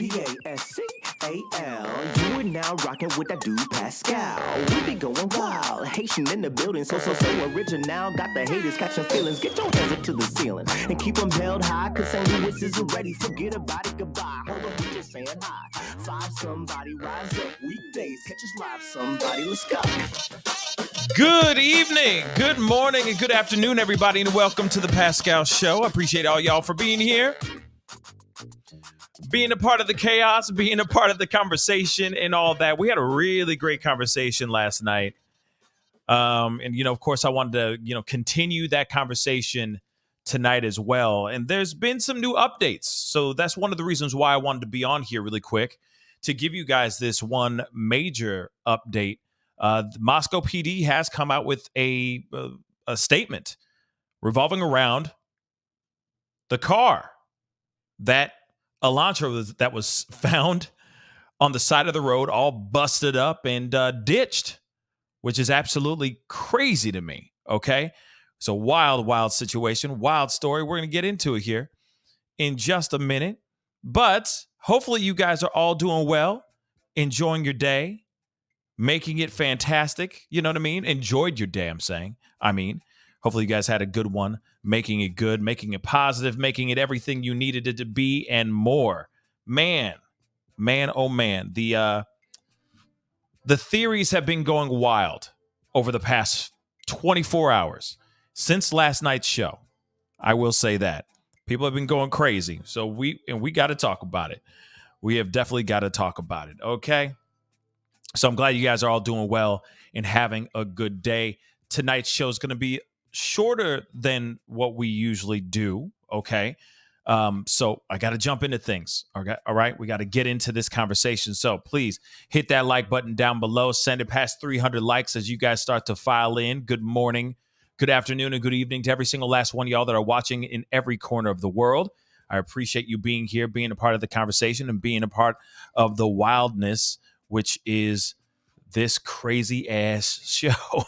Pascal. You are now rocking with that dude Pascal. We be going wild, Haitian in the building, so original. Got the haters catching feelings. Get your hands up to the ceiling and keep them held high, cause St. Louis isn't ready. Forget about it, goodbye. Hold on, we just saying hi. Five somebody, rise up. Weekdays, catch us live, somebody. Let's go. Good evening, good morning, and good afternoon, everybody, and welcome to the Pascal Show. I appreciate all y'all for being here, being a part of the chaos, being a part of the conversation, and all that. We had a really great conversation last night, and of course, I wanted to continue that conversation tonight as well. And there's been some new updates, so that's one of the reasons why I wanted to be on here really quick to give you guys this one major update. The Moscow PD has come out with a statement revolving around the car that Elantra that was found on the side of the road, all busted up and ditched, which is absolutely crazy to me. Okay, it's a wild situation, wild story. We're going to get into it here in just a minute, but hopefully you guys are all doing well, enjoying your day, making it fantastic. You know what I mean? Enjoyed your day, I'm saying. Hopefully you guys had a good one, making it good, making it positive, making it everything you needed it to be and more. Man, oh man. The theories have been going wild over the past 24 hours since last night's show. I will say that. People have been going crazy. So we got to talk about it. We have definitely got to talk about it. Okay? So I'm glad you guys are all doing well and having a good day. Tonight's show is going to be shorter than what we usually do, okay? So I got to jump into things, okay? All right? We got to get into this conversation. So please hit that like button down below. Send it past 300 likes as you guys start to file in. Good morning, good afternoon, and good evening to every single last one of y'all that are watching in every corner of the world. I appreciate you being here, being a part of the conversation, and being a part of the wildness, which is this crazy ass show.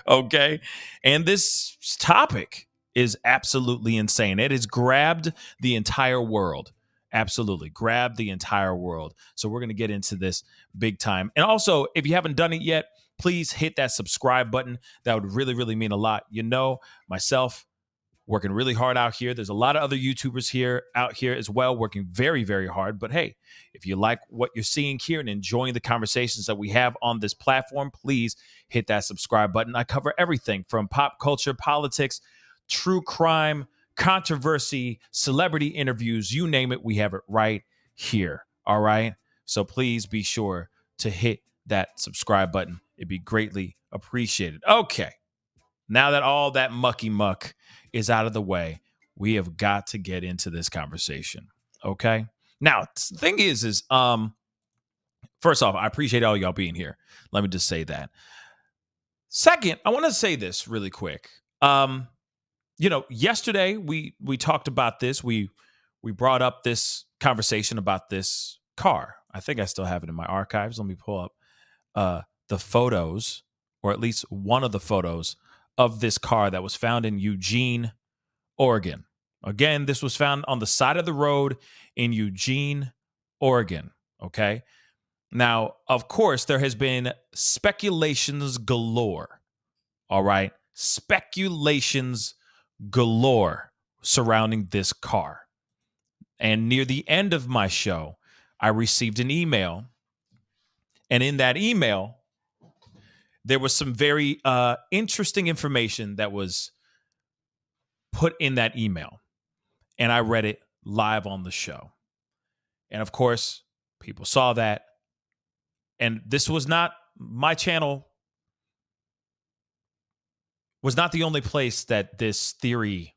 Okay. And this topic is absolutely insane. It has grabbed the entire world. Absolutely. Grabbed the entire world. So we're going to get into this big time. And also, if you haven't done it yet, please hit that subscribe button. That would really, really mean a lot. Myself, working really hard out here. There's a lot of other YouTubers out here as well, working very, very hard. But hey, if you like what you're seeing here and enjoying the conversations that we have on this platform, please hit that subscribe button. I cover everything from pop culture, politics, true crime, controversy, celebrity interviews, you name it, we have it right here. All right. So please be sure to hit that subscribe button. It'd be greatly appreciated. Okay. Now that all that mucky muck is out of the way, we have got to get into this conversation. Okay. Now, the thing is first off, I appreciate all y'all being here. Let me just say that. Second, I want to say this really quick. Yesterday we talked about this. We brought up this conversation about this car. I think I still have it in my archives. Let me pull up the photos, or at least one of the photos of this car that was found in Eugene, Oregon. Again, this was found on the side of the road in Eugene, Oregon. Okay. Now, of course, there has been speculations galore. All right. Speculations galore surrounding this car. And near the end of my show, I received an email. And in that email, there was some very interesting information that was put in that email. And I read it live on the show. And of course, people saw that. And this was not, my channel was not the only place that this theory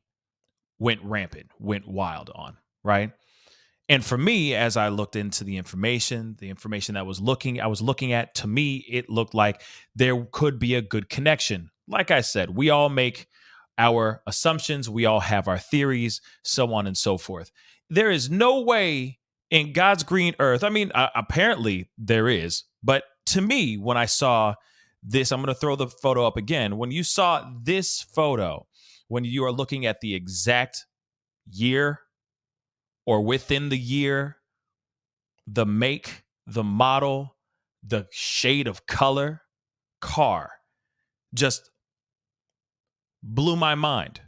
went rampant, went wild on, right? And for me, as I looked into the information that I was looking at, to me, it looked like there could be a good connection. Like I said, we all make our assumptions. We all have our theories, so on and so forth. There is no way in God's green earth. Apparently there is. But to me, when I saw this, I'm going to throw the photo up again. When you saw this photo, when you are looking at the exact year or within the year the make, the model, the shade of color car just blew my mind,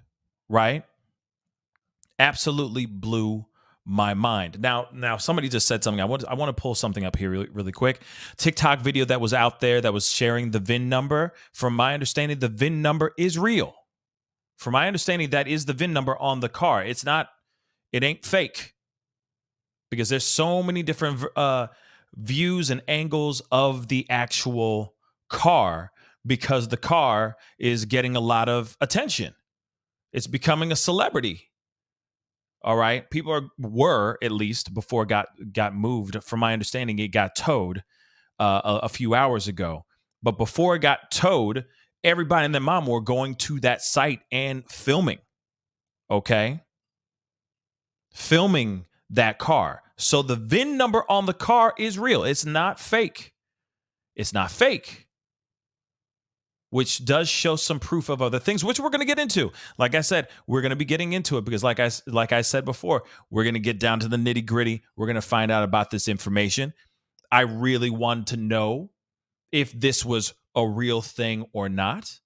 right? Absolutely blew my mind. Now somebody just said something. I want to pull something up here really quick. TikTok video that was out there that was sharing the VIN number. From my understanding, the VIN number is real. From my understanding, that is the VIN number on the car. It ain't fake, because there's so many different views and angles of the actual car, because the car is getting a lot of attention. It's becoming a celebrity. All right. People were, at least before it got moved. From my understanding, it got towed a few hours ago. But before it got towed, everybody and their mom were going to that site and filming. Okay. Filming that car. So the VIN number on the car is real. It's not fake. It's not fake. Which does show some proof of other things, which we're going to get into. Like I said, we're going to be getting into it because like I said before, we're going to get down to the nitty gritty. We're going to find out about this information. I really wanted to know if this was a real thing or not.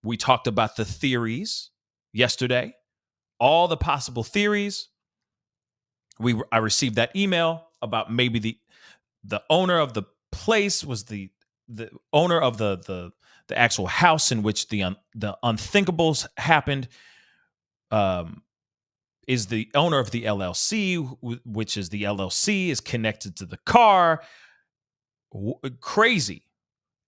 We talked about the theories yesterday, all the possible theories. I received that email about maybe the owner of the place was the owner of the actual house in which the unthinkables happened, is the owner of the LLC, which is the LLC is connected to the car. Crazy.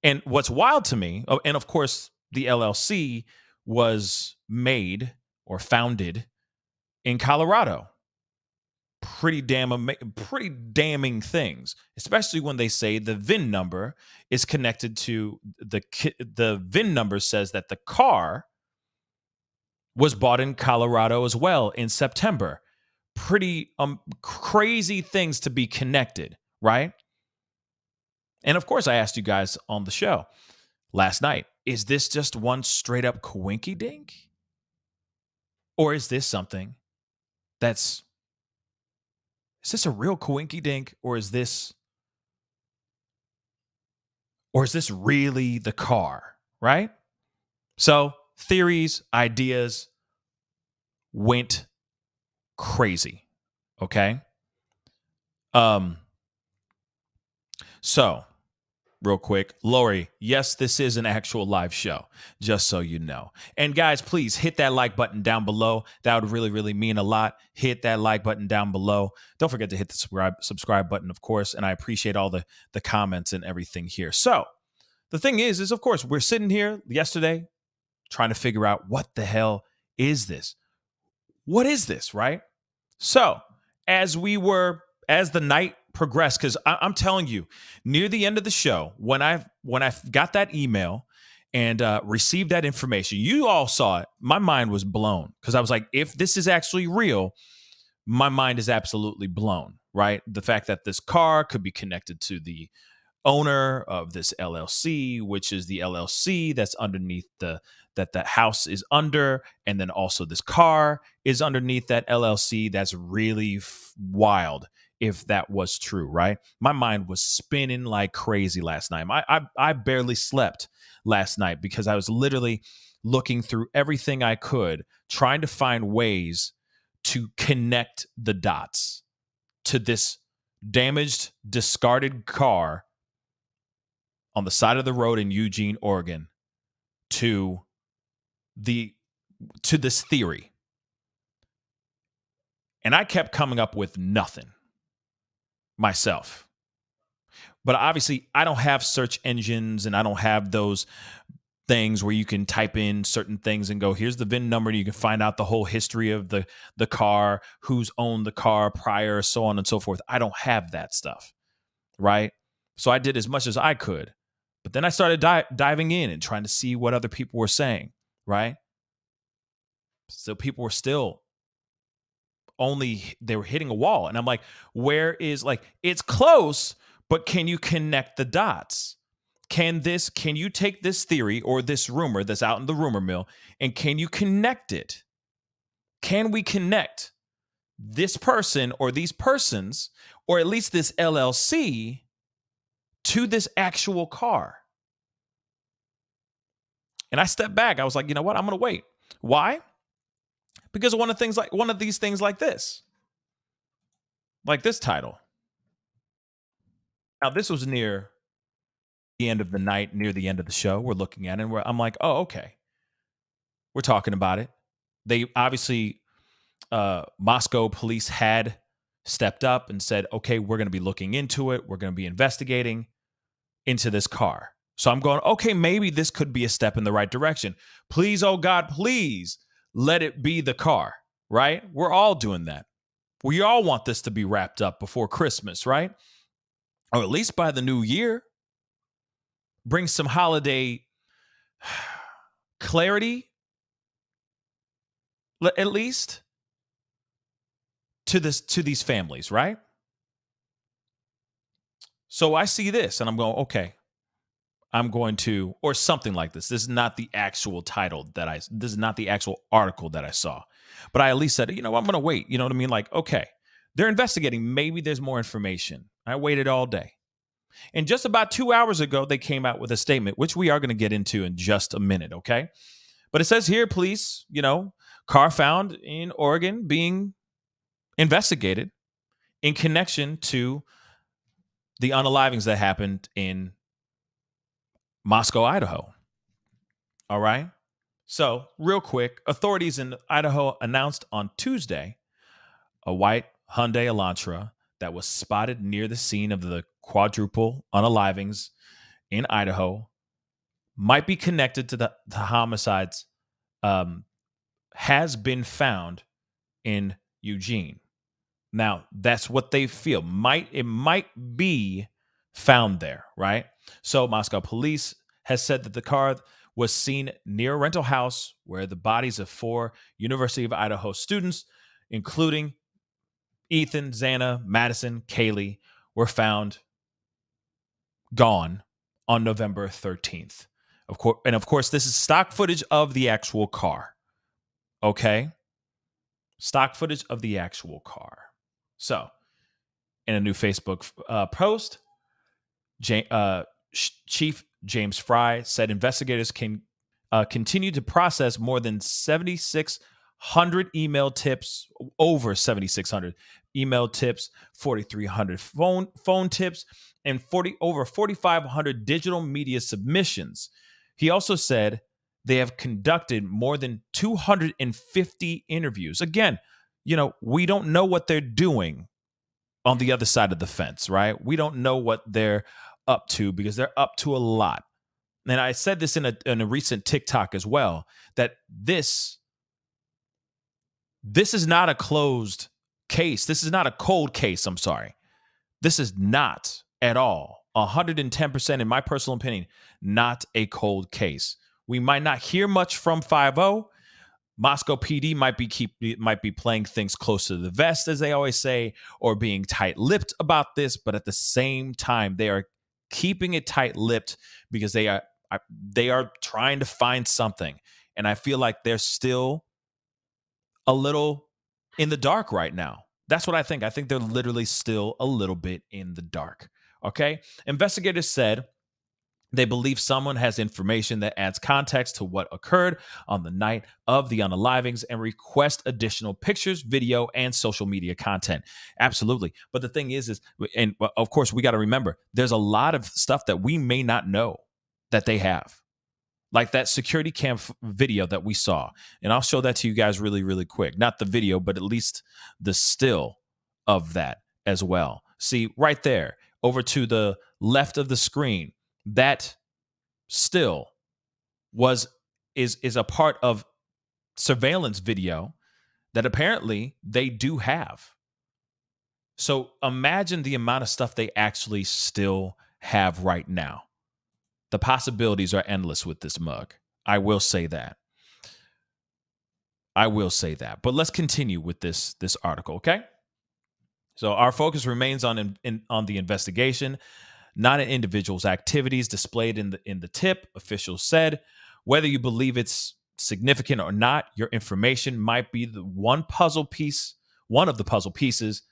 And what's wild to me, and of course, the LLC was made or founded in Colorado. Pretty damning things, especially when they say the VIN number is connected to the VIN number says that the car was bought in Colorado as well in September. Pretty crazy things to be connected, right? And of course, I asked you guys on the show last night, is this just one straight up coinky dink? Or is this something that's Is this a real coinky dink, or is this really the car, right? So theories, ideas went crazy. Okay. So real quick, Lori, yes, this is an actual live show, just so you know. And guys, please hit that like button down below. That would really, really mean a lot. Hit that like button down below. Don't forget to hit the subscribe button, of course. And I appreciate all the comments and everything here. So the thing is of course, we're sitting here yesterday trying to figure out what the hell is this? What is this, right? So as the night progressed, because I'm telling you, near the end of the show, when I got that email and received that information, you all saw it. My mind was blown, because I was like, if this is actually real, my mind is absolutely blown, right? The fact that this car could be connected to the owner of this LLC, which is the LLC that's underneath that the house is under, and then also this car is underneath that LLC. That's really wild if that was true, right? My mind was spinning like crazy last night. I barely slept last night because I was literally looking through everything I could, trying to find ways to connect the dots to this damaged, discarded car on the side of the road in Eugene, Oregon, to this theory. And I kept coming up with nothing myself. But obviously, I don't have search engines, and I don't have those things where you can type in certain things and go, here's the VIN number, and you can find out the whole history of the car, who's owned the car prior, so on and so forth. I don't have that stuff, right? So I did as much as I could. But then I started diving in and trying to see what other people were saying, right? So people were still they were hitting a wall. And I'm like, it's close, but can you connect the dots? Can you take this theory or this rumor that's out in the rumor mill, and can you connect it? Can we connect this person or these persons, or at least this LLC, to this actual car. And I stepped back. I was like, you know what? I'm going to wait. Why? Because of one of these things like this title. Now, this was near the end of the night, near the end of the show. We're looking at it, and I'm like, oh, okay. We're talking about it. They obviously, Moscow police had stepped up and said, okay, we're going to be looking into it. We're going to be investigating into this car. So I'm going, okay, maybe this could be a step in the right direction. Please, oh God, please let it be the car, right? We're all doing that. We all want this to be wrapped up before Christmas, right? Or at least by the new year. Bring some holiday clarity, at least, to these families, right? So I see this and I'm going, okay, I'm going to, or something like this. This is not the actual title this is not the actual article that I saw. But I at least said, I'm going to wait. You know what I mean? Like, okay, they're investigating. Maybe there's more information. I waited all day. And just about 2 hours ago, they came out with a statement, which we are going to get into in just a minute, okay? But it says here, police, car found in Oregon being investigated in connection to the unalivings that happened in Moscow, Idaho. All right? So, real quick, authorities in Idaho announced on Tuesday a white Hyundai Elantra that was spotted near the scene of the quadruple unalivings in Idaho might be connected to the homicides has been found in Eugene. Now, that's what they feel. It might be found there, right? So Moscow police has said that the car was seen near a rental house where the bodies of 4 University of Idaho students, including Ethan, Xana, Madison, Kaylee, were found gone on November 13th. Of course, this is stock footage of the actual car. Okay? Stock footage of the actual car. So, in a new Facebook post, Chief James Fry said investigators can continue to process more than 7,600 email tips, over 7,600 email tips, 4,300 phone tips, and over 4,500 digital media submissions. He also said they have conducted more than 250 interviews. Again, we don't know what they're doing on the other side of the fence, right? We don't know what they're up to because they're up to a lot. And I said this in a recent TikTok as well, that this is not a closed case. This is not a cold case. I'm sorry. This is not at all, 110%, in my personal opinion, not a cold case. We might not hear much from 5-0. Moscow PD might be playing things close to the vest, as they always say, or being tight-lipped about this. But at the same time, they are keeping it tight-lipped because they are trying to find something. And I feel like they're still a little in the dark right now. That's what I think. I think they're literally still a little bit in the dark. Okay? Investigators said they believe someone has information that adds context to what occurred on the night of the unalivings and request additional pictures, video, and social media content. Absolutely. But the thing is, and of course, we got to remember, there's a lot of stuff that we may not know that they have. Like that security cam video that we saw. And I'll show that to you guys really, really quick. Not the video, but at least the still of that as well. See, right there, over to the left of the screen, that still is a part of surveillance video that apparently they do have. So imagine the amount of stuff they actually still have right now. The possibilities are endless with this mug. I will say that. But let's continue with this article, okay? So our focus remains on the investigation, not an individual's activities displayed in the tip. Officials said, whether you believe it's significant or not, your information might be the one puzzle piece one of the puzzle pieces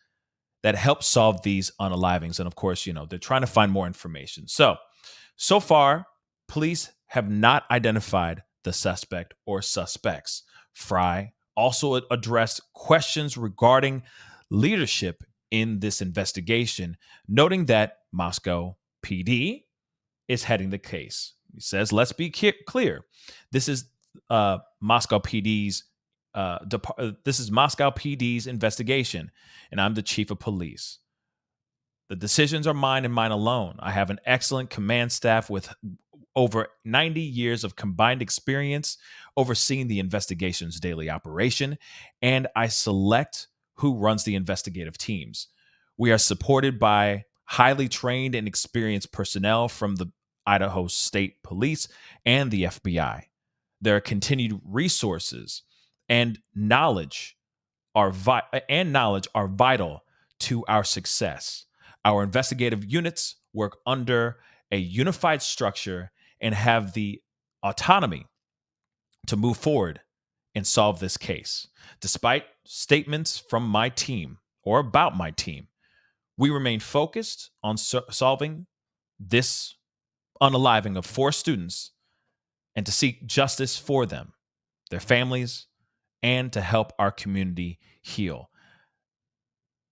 that helps solve these unalivings. And of course, they're trying to find more information. So far, police have not identified the suspect or suspects. Fry also addressed questions regarding leadership in this investigation, noting that Moscow PD is heading the case. He says, let's be clear. This is Moscow PD's this is Moscow PD's investigation, and I'm the chief of police. The decisions are mine and mine alone. I have an excellent command staff with over 90 years of combined experience overseeing the investigation's daily operation, and I select who runs the investigative teams. We are supported by highly trained and experienced personnel from the Idaho State Police and the FBI. Their continued resources and knowledge are vital to our success. Our investigative units work under a unified structure and have the autonomy to move forward and solve this case. Despite statements from my team or about my team, we remain focused on solving this unaliving of 4 students and to seek justice for them, their families, and to help our community heal.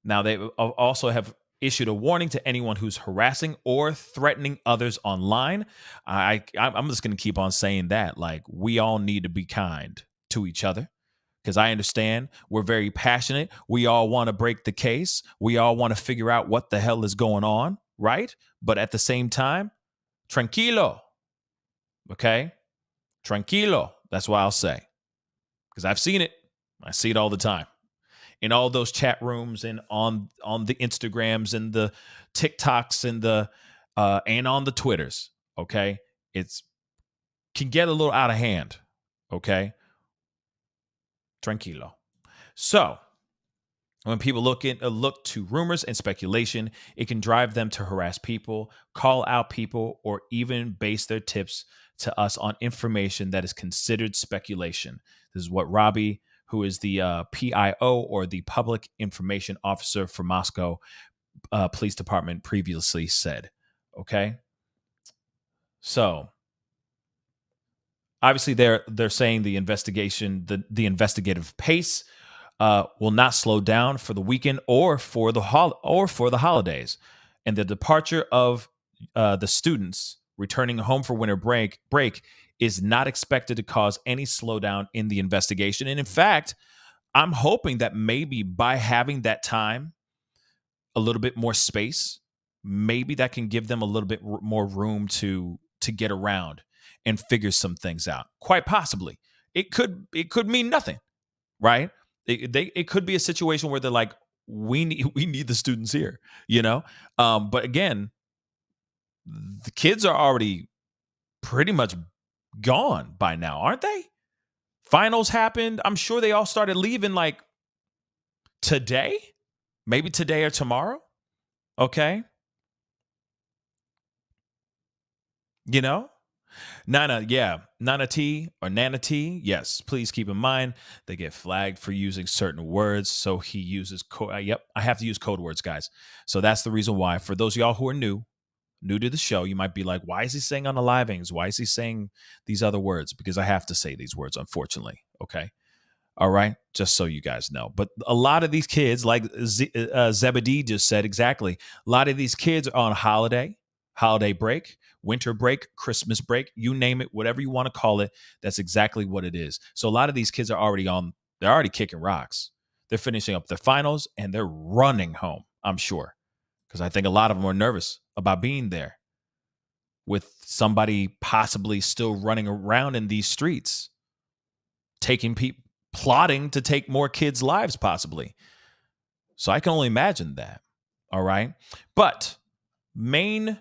Now, they also have issued a warning to anyone who's harassing or threatening others online. I'm just going to keep on saying that. Like, we all need to be kind to each other, because I understand we're very passionate. We all want to break the case. We all want to figure out what the hell is going on, right? But at the same time, tranquilo, okay? Tranquilo. That's what I'll say, because I've seen it. I see it all the time in all those chat rooms and on the Instagrams and the TikToks and and on the Twitters. Okay, it's can get a little out of hand. Okay, tranquilo. So when people look to rumors and speculation, it can drive them to harass people, call out people, or even base their tips to us on information that is considered speculation. This is what Robbie, who is the PIO, or the Public Information Officer for Moscow Police Department, previously said. Okay, so obviously they're saying the investigation, the investigative pace will not slow down for the weekend or for the holidays, and the departure of the students returning home for winter break is not expected to cause any slowdown in the investigation. And in fact, I'm hoping that maybe by having that time, a little bit more space, maybe that can give them a little bit more room to get around and figure some things out. Quite possibly, it could mean nothing, right? It could be a situation where they're like, we need the students here, But again, the kids are already pretty much gone by now, aren't they? Finals happened. I'm sure they all started leaving like today, maybe today or tomorrow. Okay. Nana T or Nana T. Yes, please keep in mind they get flagged for using certain words. So he uses I have to use code words, guys. So that's the reason why. For those of y'all who are new to the show, you might be like, why is he saying unalivings? Why is he saying these other words? Because I have to say these words, unfortunately. Okay. All right. Just so you guys know. But a lot of these kids, like Zebedee just said exactly, a lot of these kids are on holiday break, winter break, Christmas break, you name it, whatever you want to call it. That's exactly what it is. So a lot of these kids are they're already kicking rocks. They're finishing up their finals and they're running home, I'm sure. Because I think a lot of them are nervous about being there with somebody possibly still running around in these streets, plotting to take more kids' lives, possibly. So I can only imagine that. All right. But main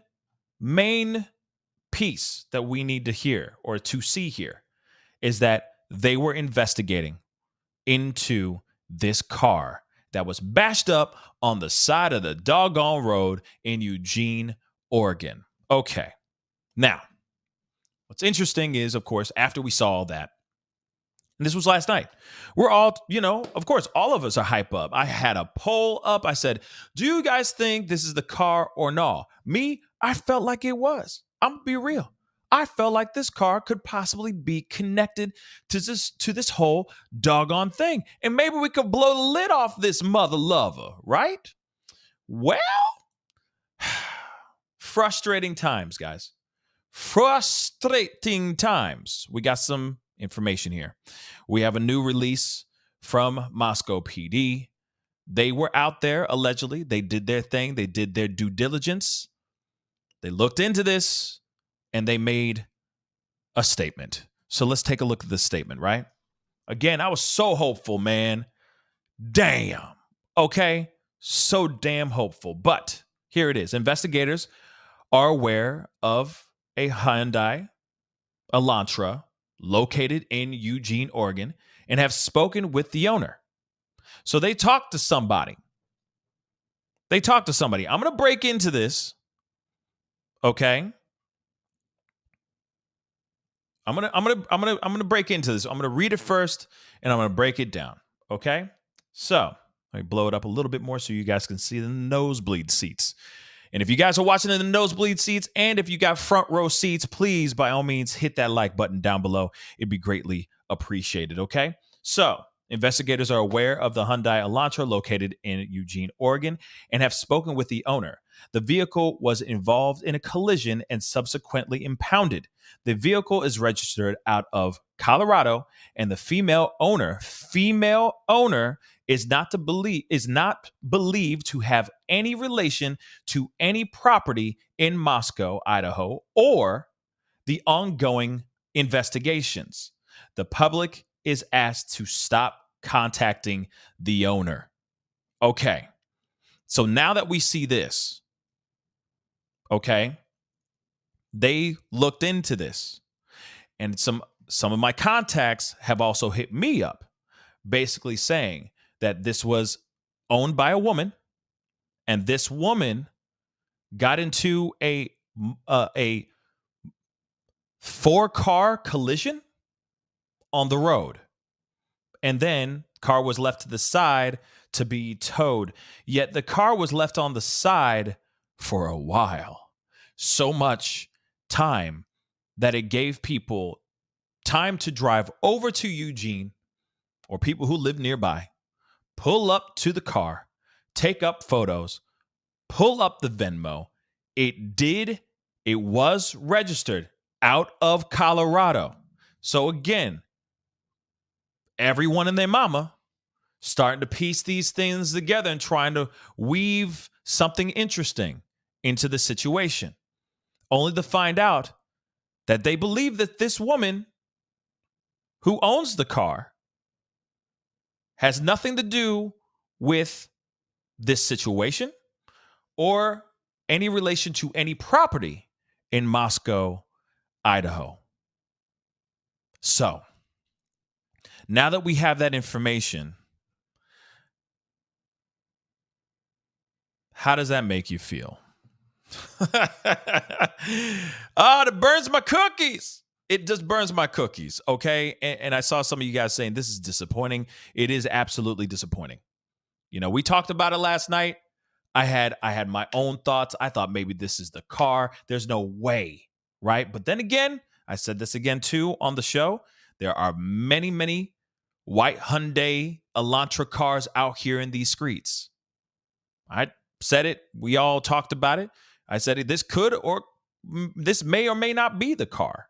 piece that we need to hear or to see here is that they were investigating into this car that was bashed up on the side of the doggone road in Eugene, Oregon. Okay. Now, what's interesting is, of course, after we saw all that, And this was last night. We're all, of course, all of us are hype up. I had a poll up. I said, do you guys think this is the car or no? Me, I felt like it was. I'm going to be real. I felt like this car could possibly be connected to this whole doggone thing. And maybe we could blow the lid off this mother lover, right? Well, frustrating times, guys. Frustrating times. We got some information here. We have a new release from Moscow PD. They were out there, allegedly. They did their thing. They did their due diligence. They looked into this, and they made a statement. So let's take a look at this statement, right? Again, I was so hopeful, man. Damn. Okay? So damn hopeful. But here it is. Investigators are aware of a Hyundai Elantra located in Eugene, Oregon, and have spoken with the owner. So they talked to somebody. I'm going to break into this. Okay? I'm going to break into this. I'm going to read it first and I'm going to break it down. Okay? So, let me blow it up a little bit more so you guys can see the nosebleed seats. And if you guys are watching in the nosebleed seats and if you got front row seats, please, by all means, hit that like button down below. It'd be greatly appreciated, okay? So, investigators are aware of the Hyundai Elantra located in Eugene, Oregon, and have spoken with the owner. The vehicle was involved in a collision and subsequently impounded. The vehicle is registered out of Colorado, and the female owner is not believed to have any relation to any property in Moscow, Idaho, or the ongoing investigations. The public is asked to stop contacting the owner. Okay. So now that we see this, okay, they looked into this. And some of my contacts have also hit me up, basically saying that this was owned by a woman, and this woman got into a 4-car collision on the road. And then car was left to the side to be towed. Yet the car was left on the side for a while. So much time that it gave people time to drive over to Eugene or people who live nearby, pull up to the car, take up photos, pull up the Venmo. It was registered out of Colorado. So again, everyone and their mama starting to piece these things together and trying to weave something interesting into the situation, only to find out that they believe that this woman who owns the car has nothing to do with this situation or any relation to any property in Moscow, Idaho. So, now that we have that information, how does that make you feel? It burns my cookies. It just burns my cookies, okay? And I saw some of you guys saying this is disappointing. It is absolutely disappointing. We talked about it last night. I had my own thoughts. I thought maybe this is the car. There's no way, right? But then again, I said this again too on the show. There are many, many white Hyundai Elantra cars out here in these streets. I said it. We all talked about it. I said it. This may or may not be the car.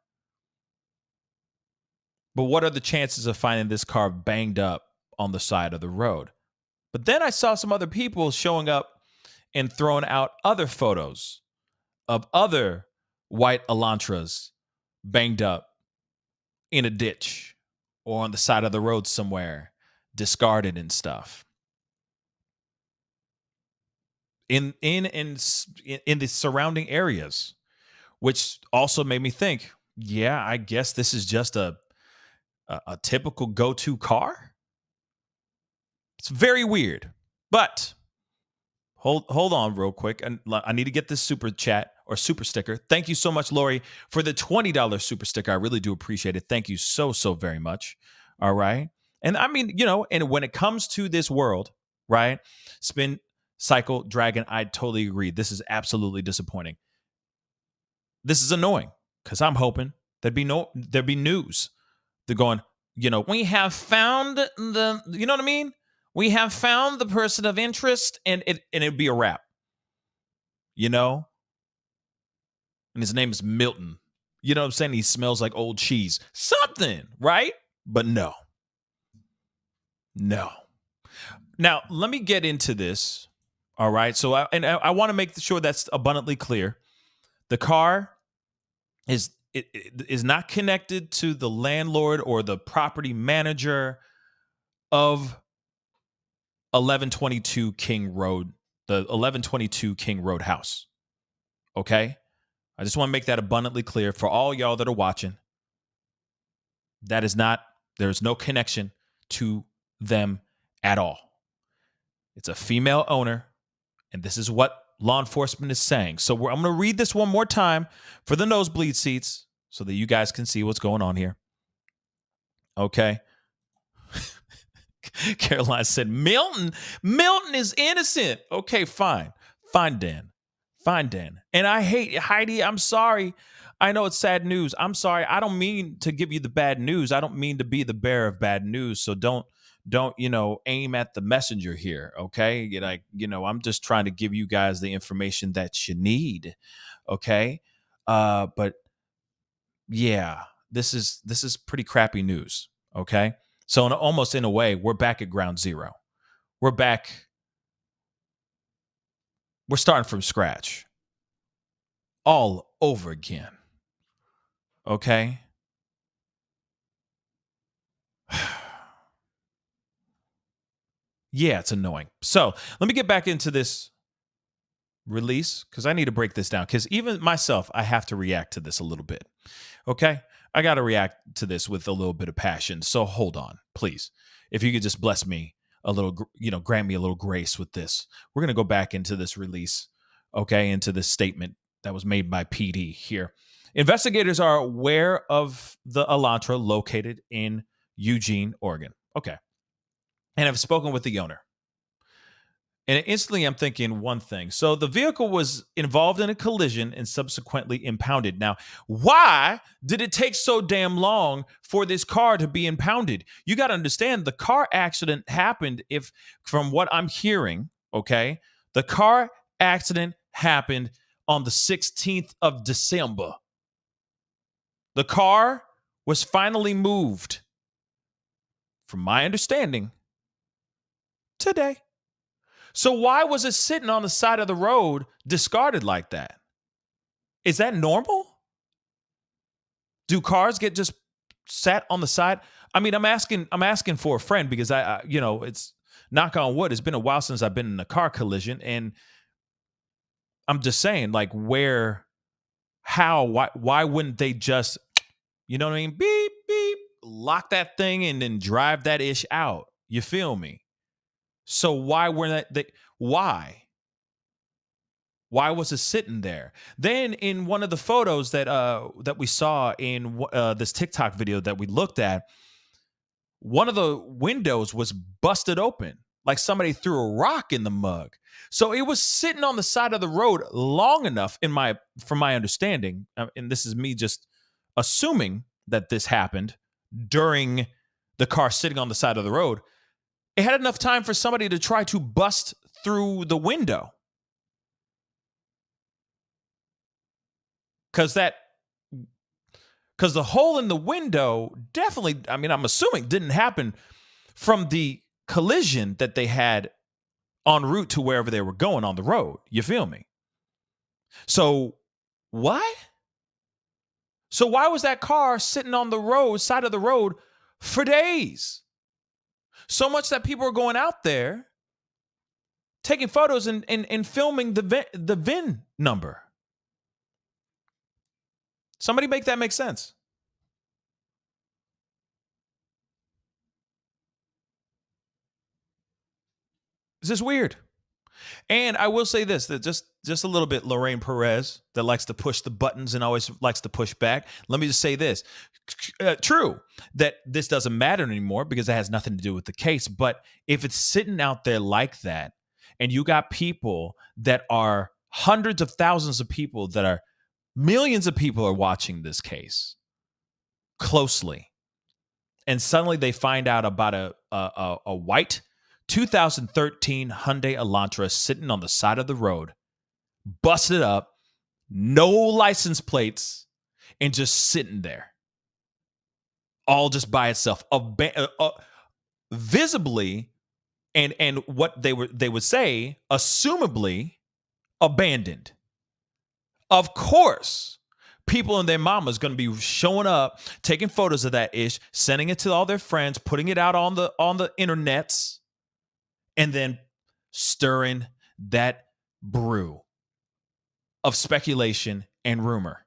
But what are the chances of finding this car banged up on the side of the road? But then I saw some other people showing up and throwing out other photos of other white Elantras banged up in a ditch or on the side of the road somewhere, discarded and stuff. In the surrounding areas, which also made me think, yeah, I guess this is just a typical go-to car. It's very weird. But hold on real quick. And I need to get this super chat or super sticker. Thank you so much, Lori, for the $20 super sticker. I really do appreciate it. Thank you so very much. All right. And I mean, and when it comes to this world, right? Spin cycle dragon, I totally agree. This is absolutely disappointing. This is annoying because I'm hoping there'd be news. They're going, we have found you know what I mean? We have found the person of interest, and it'd be a wrap, And his name is Milton. You know what I'm saying? He smells like old cheese. Something, right? But no. Now, let me get into this. All right. So, I want to make sure that's abundantly clear. The car is not connected to the landlord or the property manager of 1122 King Road, the 1122 King Road house. Okay? I just want to make that abundantly clear for all y'all that are watching. There's no connection to them at all. It's a female owner, and this is what law enforcement is saying. So I'm going to read this one more time for the nosebleed seats so that you guys can see what's going on here. Okay? Caroline said, Milton is innocent. Okay, fine. Fine, Dan. And I hate Heidi. I'm sorry. I know it's sad news. I'm sorry. I don't mean to give you the bad news. I don't mean to be the bearer of bad news. So don't aim at the messenger here. Okay. I'm just trying to give you guys the information that you need. Okay. But yeah, this is pretty crappy news. Okay. So almost in a way, we're back at ground zero. We're starting from scratch all over again. Okay? Yeah, it's annoying. So let me get back into this release because I need to break this down because even myself, I have to react to this a little bit. Okay? I got to react to this with a little bit of passion. So hold on, please. If you could just bless me a little, grant me a little grace with this. We're going to go back into this release, okay, into this statement that was made by PD here. Investigators are aware of the Elantra located in Eugene, Oregon. Okay. And I've spoken with the owner. And instantly I'm thinking one thing. So the vehicle was involved in a collision and subsequently impounded. Now, why did it take so damn long for this car to be impounded? You got to understand the car accident happened, from what I'm hearing, okay, the car accident happened on the 16th of December. The car was finally moved, from my understanding, today. So why was it sitting on the side of the road discarded like that? Is that normal? Do cars get just sat on the side? I mean, I'm asking for a friend because I it's knock on wood. It's been a while since I've been in a car collision, and I'm just saying, like, why wouldn't they just, you know what I mean? Beep, beep, lock that thing and then drive that ish out. You feel me? So why weren't they? Why? Why was it sitting there? Then in one of the photos that we saw in this TikTok video that we looked at, one of the windows was busted open, like somebody threw a rock in the mug. So it was sitting on the side of the road long enough, from my understanding, and this is me just assuming that this happened during the car sitting on the side of the road. It had enough time for somebody to try to bust through the window. Because the hole in the window definitely, I mean, I'm assuming didn't happen from the collision that they had en route to wherever they were going on the road. You feel me? So what? So why was that car sitting on the side of the road for days? So much that people were going out there taking photos and filming the VIN number. Somebody make that make sense. Is this weird? And I will say this, that just a little bit, Lorraine Perez, that likes to push the buttons and always likes to push back. Let me just say this. True that this doesn't matter anymore because it has nothing to do with the case. But if it's sitting out there like that, and you got people that are hundreds of thousands of people that are millions of people are watching this case closely, and suddenly they find out about a white 2013 Hyundai Elantra sitting on the side of the road, busted up, no license plates, and just sitting there, all just by itself, visibly, and what they would say, assumably abandoned. Of course, people and their mama's going to be showing up, taking photos of that ish, sending it to all their friends, putting it out on the internets, and then stirring that brew of speculation and rumor.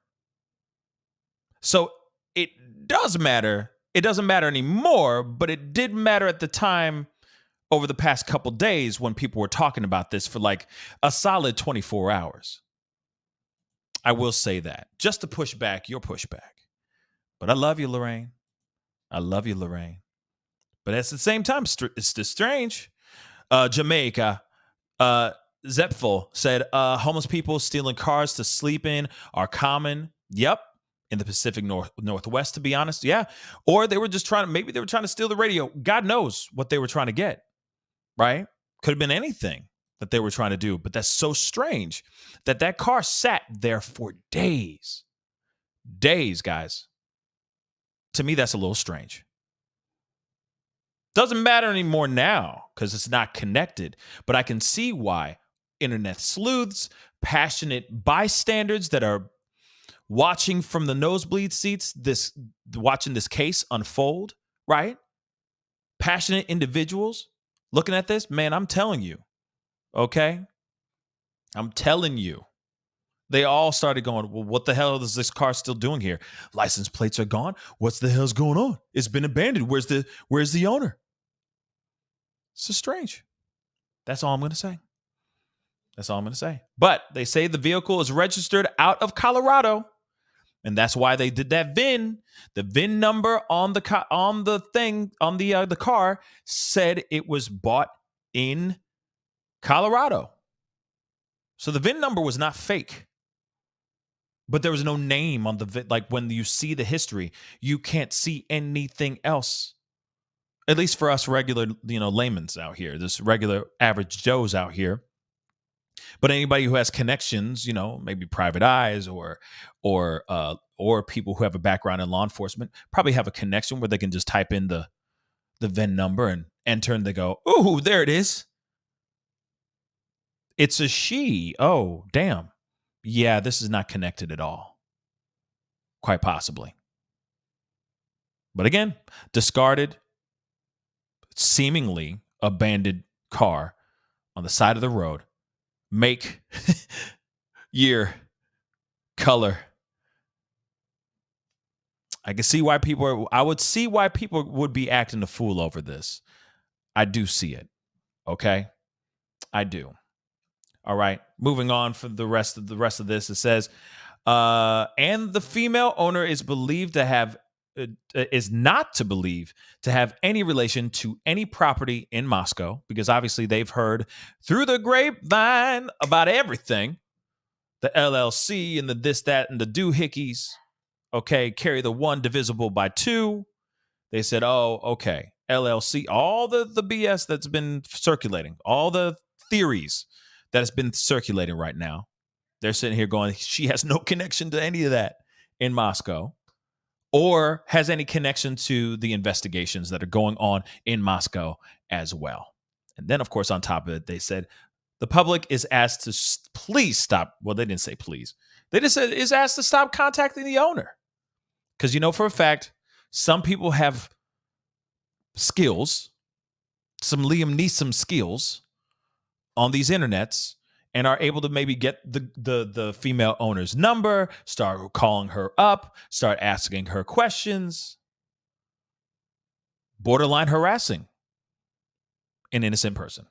So it does matter. It doesn't matter anymore, but it did matter at the time over the past couple days when people were talking about this for like a solid 24 hours. I will say that, just to push back your pushback. But I love you, Lorraine. I love you, Lorraine. But at the same time, it's just strange. Jamaica, Zepful said, homeless people stealing cars to sleep in are common. Yep. In the Pacific Northwest, to be honest. Yeah. Or they were just maybe they were trying to steal the radio. God knows what they were trying to get, right? Could have been anything that they were trying to do. But that's so strange that car sat there for days. Days, guys. To me, that's a little strange. Doesn't matter anymore now because it's not connected. But I can see why internet sleuths, passionate bystanders that are watching from the nosebleed seats, watching this case unfold, right? Passionate individuals looking at this, man, I'm telling you, okay? I'm telling you. They all started going, well, what the hell is this car still doing here? License plates are gone. What's the hell's going on? It's been abandoned. Where's the owner? So strange. That's all I'm going to say. That's all I'm going to say. But they say the vehicle is registered out of Colorado. And that's why they did that VIN. The VIN number on the car said it was bought in Colorado. So the VIN number was not fake. But there was no name on the VIN. Like when you see the history, you can't see anything else. At least for us regular, laymen's out here, this regular average Joes out here. But anybody who has connections, maybe private eyes or people who have a background in law enforcement probably have a connection where they can just type in the VIN number and enter, and they go, "Ooh, there it is. It's a she. Oh, damn. Yeah, this is not connected at all. Quite possibly." But again, discarded, seemingly abandoned car on the side of the road. Make, year, color. I would see why people would be acting a fool over this. I do see it. Okay? I do. All right. Moving on for the rest of this, it says, and the female owner is not to believe to have any relation to any property in Moscow, because obviously they've heard through the grapevine about everything. The LLC and the this, that, and the doohickeys. Okay, carry the one divisible by two. They said, oh, okay, LLC, all the BS that's been circulating, all the theories that has been circulating right now. They're sitting here going, she has no connection to any of that in Moscow, or has any connection to the investigations that are going on in Moscow as well. And then, of course, on top of it, they said the public is asked to please stop. Well, they didn't say please. They just said is asked to stop contacting the owner. Because for a fact, some people have skills, some Liam Neeson skills on these internets, and are able to maybe get the female owner's number, start calling her up, start asking her questions, borderline harassing an innocent person.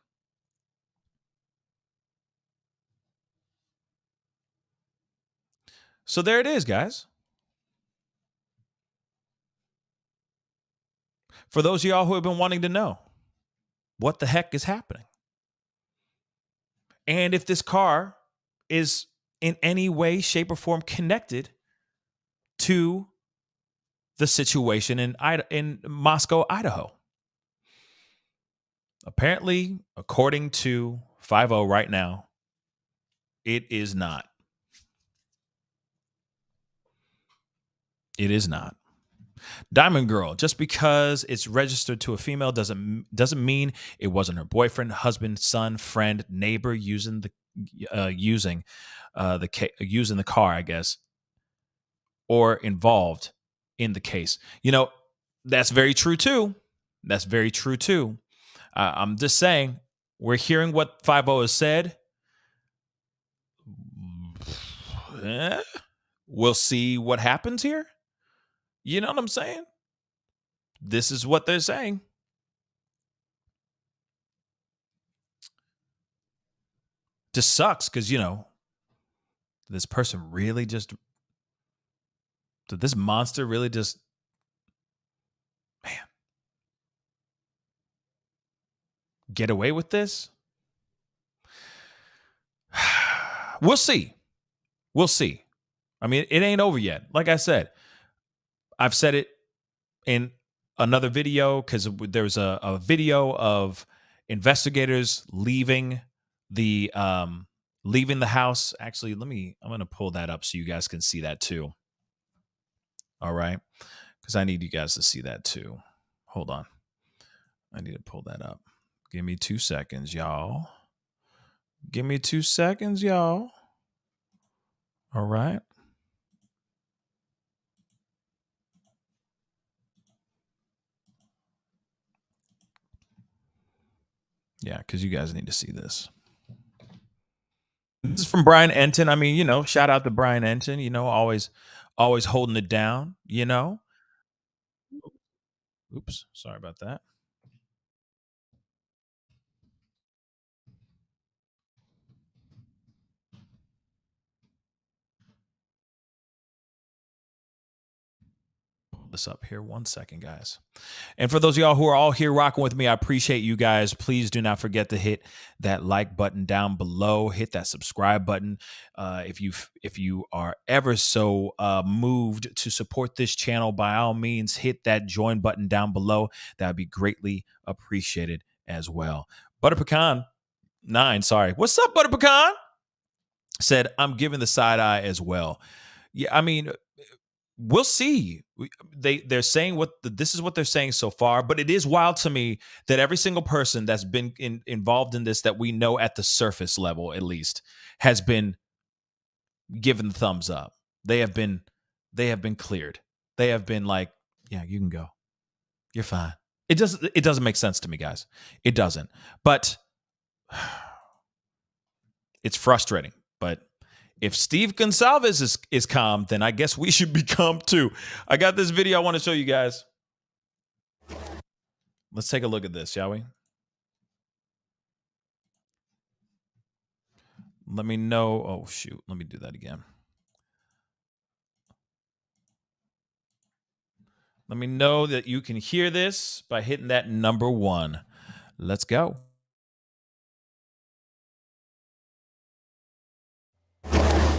So there it is, guys. For those of y'all who have been wanting to know what the heck is happening, and if this car is in any way, shape, or form connected to the situation in Moscow, Idaho. Apparently, according to 50 right now, it is not. It is not. Diamond Girl, just because it's registered to a female doesn't mean it wasn't her boyfriend, husband, son, friend, neighbor using the car, I guess, or involved in the case. You know, that's very true too. That's very true too. I'm just saying, we're hearing what 50 has said. We'll see what happens here. You know what I'm saying? This is what they're saying. Just sucks because, you know, this person really just, did this monster really just, man, get away with this? We'll see. We'll see. I mean, it ain't over yet. Like I said, I've said it in another video because there's a video of investigators leaving the house. Actually, I'm going to pull that up so you guys can see that too. All right. Because I need you guys to see that too. Hold on. I need to pull that up. Give me 2 seconds, y'all. Give me 2 seconds, y'all. All right. Yeah, because you guys need to see this. This is from Brian Enton. I mean, you know, shout out to Brian Enton, you know, always holding it down, you know. Oops, sorry about that. Pull this up here 1 second, guys. And for those of y'all who are all here rocking with me, I appreciate you guys. Please do not forget to hit that like button down below. Hit that subscribe button. If you are ever so moved to support this channel, by all means, hit that join button down below. That would be greatly appreciated as well. Butter Pecan 9, sorry. What's up, Butter Pecan? Said, I'm giving the side eye as well. Yeah, I mean, we'll see. They're saying this is what they're saying so far, but it is wild to me that every single person that's been involved in this, that we know at the surface level at least, has been given the thumbs up. They have been cleared. They have been like, yeah, you can go. You're fine. It doesn't make sense to me, guys. It doesn't. But it's frustrating. But if Steve GonCalves is calm, then I guess we should be calm too. I got this video I want to show you guys. Let's take a look at this, shall we? Let me know. Oh, shoot. Let me do that again. Let me know that you can hear this by hitting that number 1. Let's go.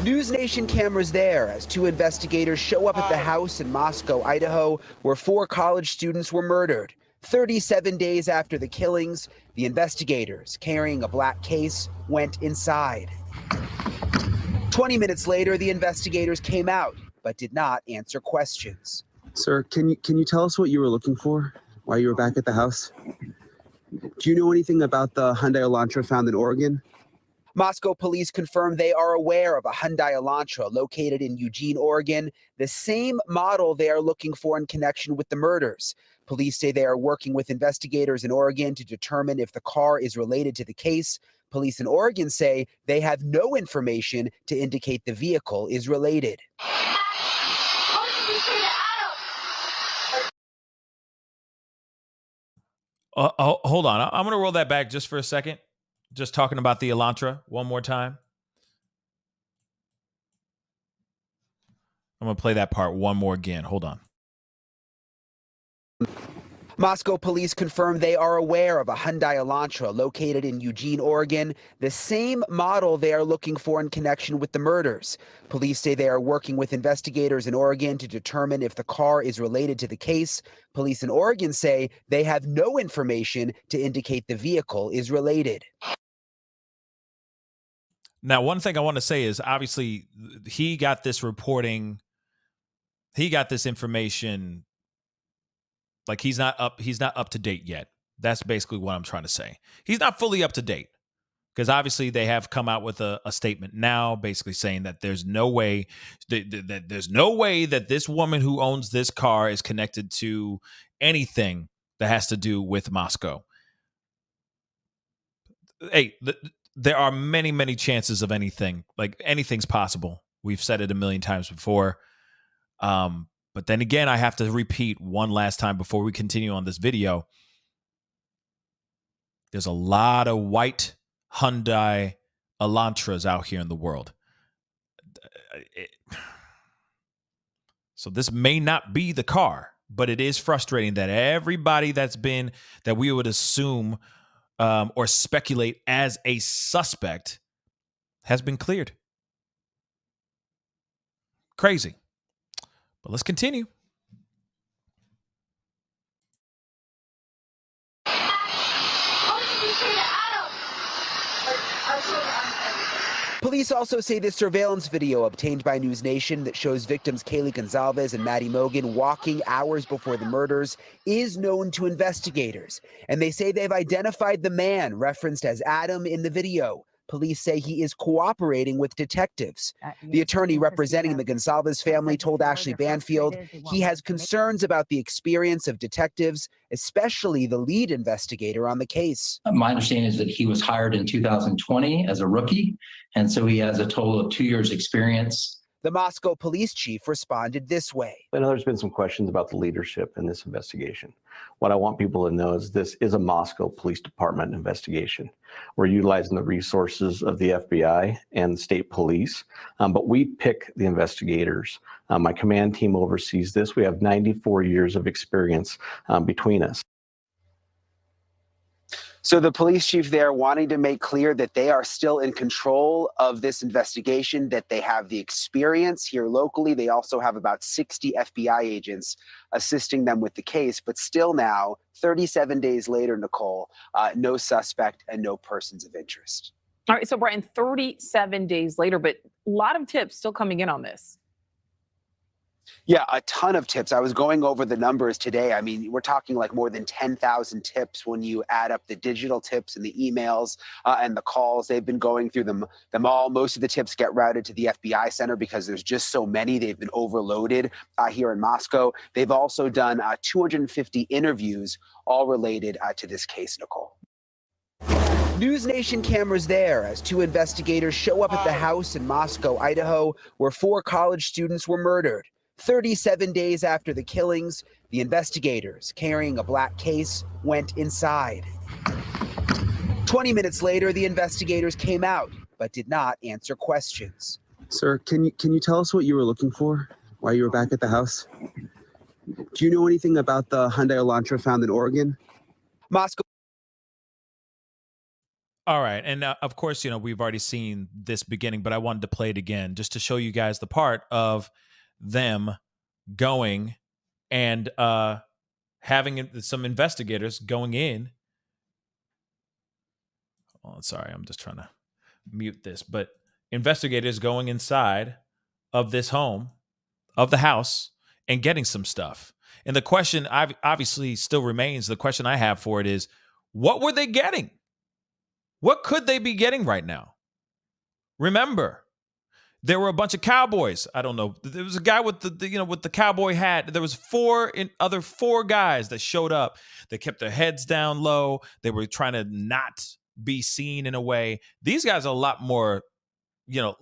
News Nation cameras there as 2 investigators show up at the house in Moscow, Idaho, where 4 college students were murdered. 37 days after the killings, the investigators, carrying a black case, went inside. 20 minutes later, the investigators came out, but did not answer questions. Sir, can you tell us what you were looking for while you were back at the house? Do you know anything about the Hyundai Elantra found in Oregon? Moscow police confirmed they are aware of a Hyundai Elantra located in Eugene, Oregon, the same model they are looking for in connection with the murders. Police say they are working with investigators in Oregon to determine if the car is related to the case. Police in Oregon say they have no information to indicate the vehicle is related. Hold on. I'm going to roll that back just for a second. Just talking about the Elantra one more time. I'm going to play that part one more again. Hold on. Moscow police confirm they are aware of a Hyundai Elantra located in Eugene, Oregon, the same model they are looking for in connection with the murders. Police say they are working with investigators in Oregon to determine if the car is related to the case. Police in Oregon say they have no information to indicate the vehicle is related. Now, one thing I want to say is obviously he got this reporting, he got this information, like he's not up to date yet. That's basically what I'm trying to say. He's not fully up to date because obviously they have come out with a statement now basically saying that there's no way that this woman who owns this car is connected to anything that has to do with Moscow. Hey, there are many, many chances of anything. Like anything's possible. We've said it a million times before. But then again, I have to repeat one last time before we continue on this video. There's a lot of white Hyundai Elantras out here in the world. So this may not be the car, but it is frustrating that everybody that we would assume or speculate as a suspect has been cleared. Crazy. But let's continue. Police also say this surveillance video obtained by News Nation that shows victims Kaylee GonCalves and Madison Mogen walking hours before the murders is known to investigators. And they say they've identified the man referenced as Adam in the video. Police say he is cooperating with detectives. The attorney representing the GonCalves family told Ashley Banfield he has concerns about the experience of detectives, especially the lead investigator on the case. My understanding is that he was hired in 2020 as a rookie, and so he has a total of 2 years experience. The Moscow police chief responded this way. I know there's been some questions about the leadership in this investigation. What I want people to know is this is a Moscow Police Department investigation. We're utilizing the resources of the FBI and the state police, but we pick the investigators. My command team oversees this. We have 94 years of experience between us. So the police chief there wanting to make clear that they are still in control of this investigation, that they have the experience here locally. They also have about 60 FBI agents assisting them with the case, but still now, 37 days later, Nicole, no suspect and no persons of interest. All right, so Brian, 37 days later, but a lot of tips still coming in on this. Yeah, a ton of tips. I was going over the numbers today. I mean, we're talking like more than 10,000 tips when you add up the digital tips and the emails and the calls. They've been going through them all. Most of the tips get routed to the FBI center because there's just so many. They've been overloaded here in Moscow. They've also done 250 interviews, all related to this case, Nicole. News Nation cameras there as two investigators show up at the house in Moscow, Idaho, where 4 college students were murdered. 37 days after the killings, the investigators, carrying a black case, went inside. 20 minutes later, the investigators came out, but did not answer questions. Sir, can you tell us what you were looking for? Why you were back at the house? Do you know anything about the Hyundai Elantra found in Oregon? Moscow. All right. And of course, we've already seen this beginning, but I wanted to play it again just to show you guys the part of them going and having some investigators going in. Oh, sorry, I'm just trying to mute this, but investigators going inside of this home, of the house, and getting some stuff. And the question obviously still remains, the question I have for it is, what were they getting? What could they be getting right now? Remember, there were a bunch of cowboys. I don't know. There was a guy with with the cowboy hat. There was four guys that showed up. They kept their heads down low. They were trying to not be seen in a way. These guys are a lot more,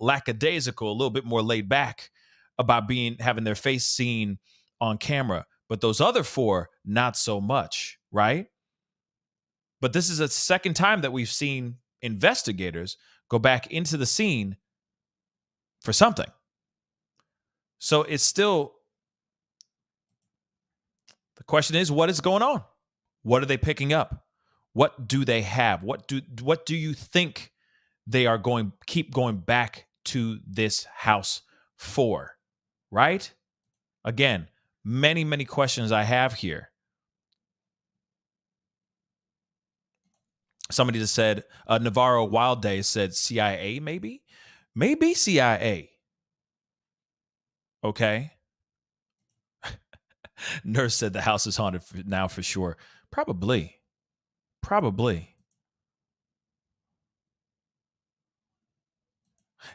lackadaisical, a little bit more laid back about having their face seen on camera. But those other 4, not so much, right? But this is a second time that we've seen investigators go back into the scene for something. So it's still, the question is, what is going on? What are they picking up? What do they have? What do you think they are keep going back to this house for? Right? Again, many, many questions I have here. Somebody just said, Navarro Wild Day said CIA, maybe? Maybe CIA. Okay. Nurse said the house is haunted now for sure. Probably.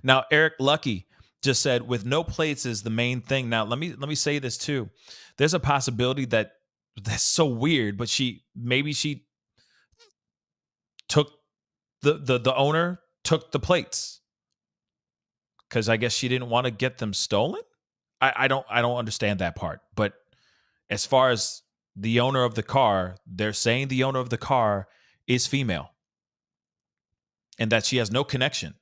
Now, Eric Lucky just said, with no plates is the main thing. Now, let me say this too. There's a possibility that's so weird, but she took the owner took the plates because I guess she didn't want to get them stolen. I don't understand that part. But as far as the owner of the car, they're saying the owner of the car is female and that she has no connection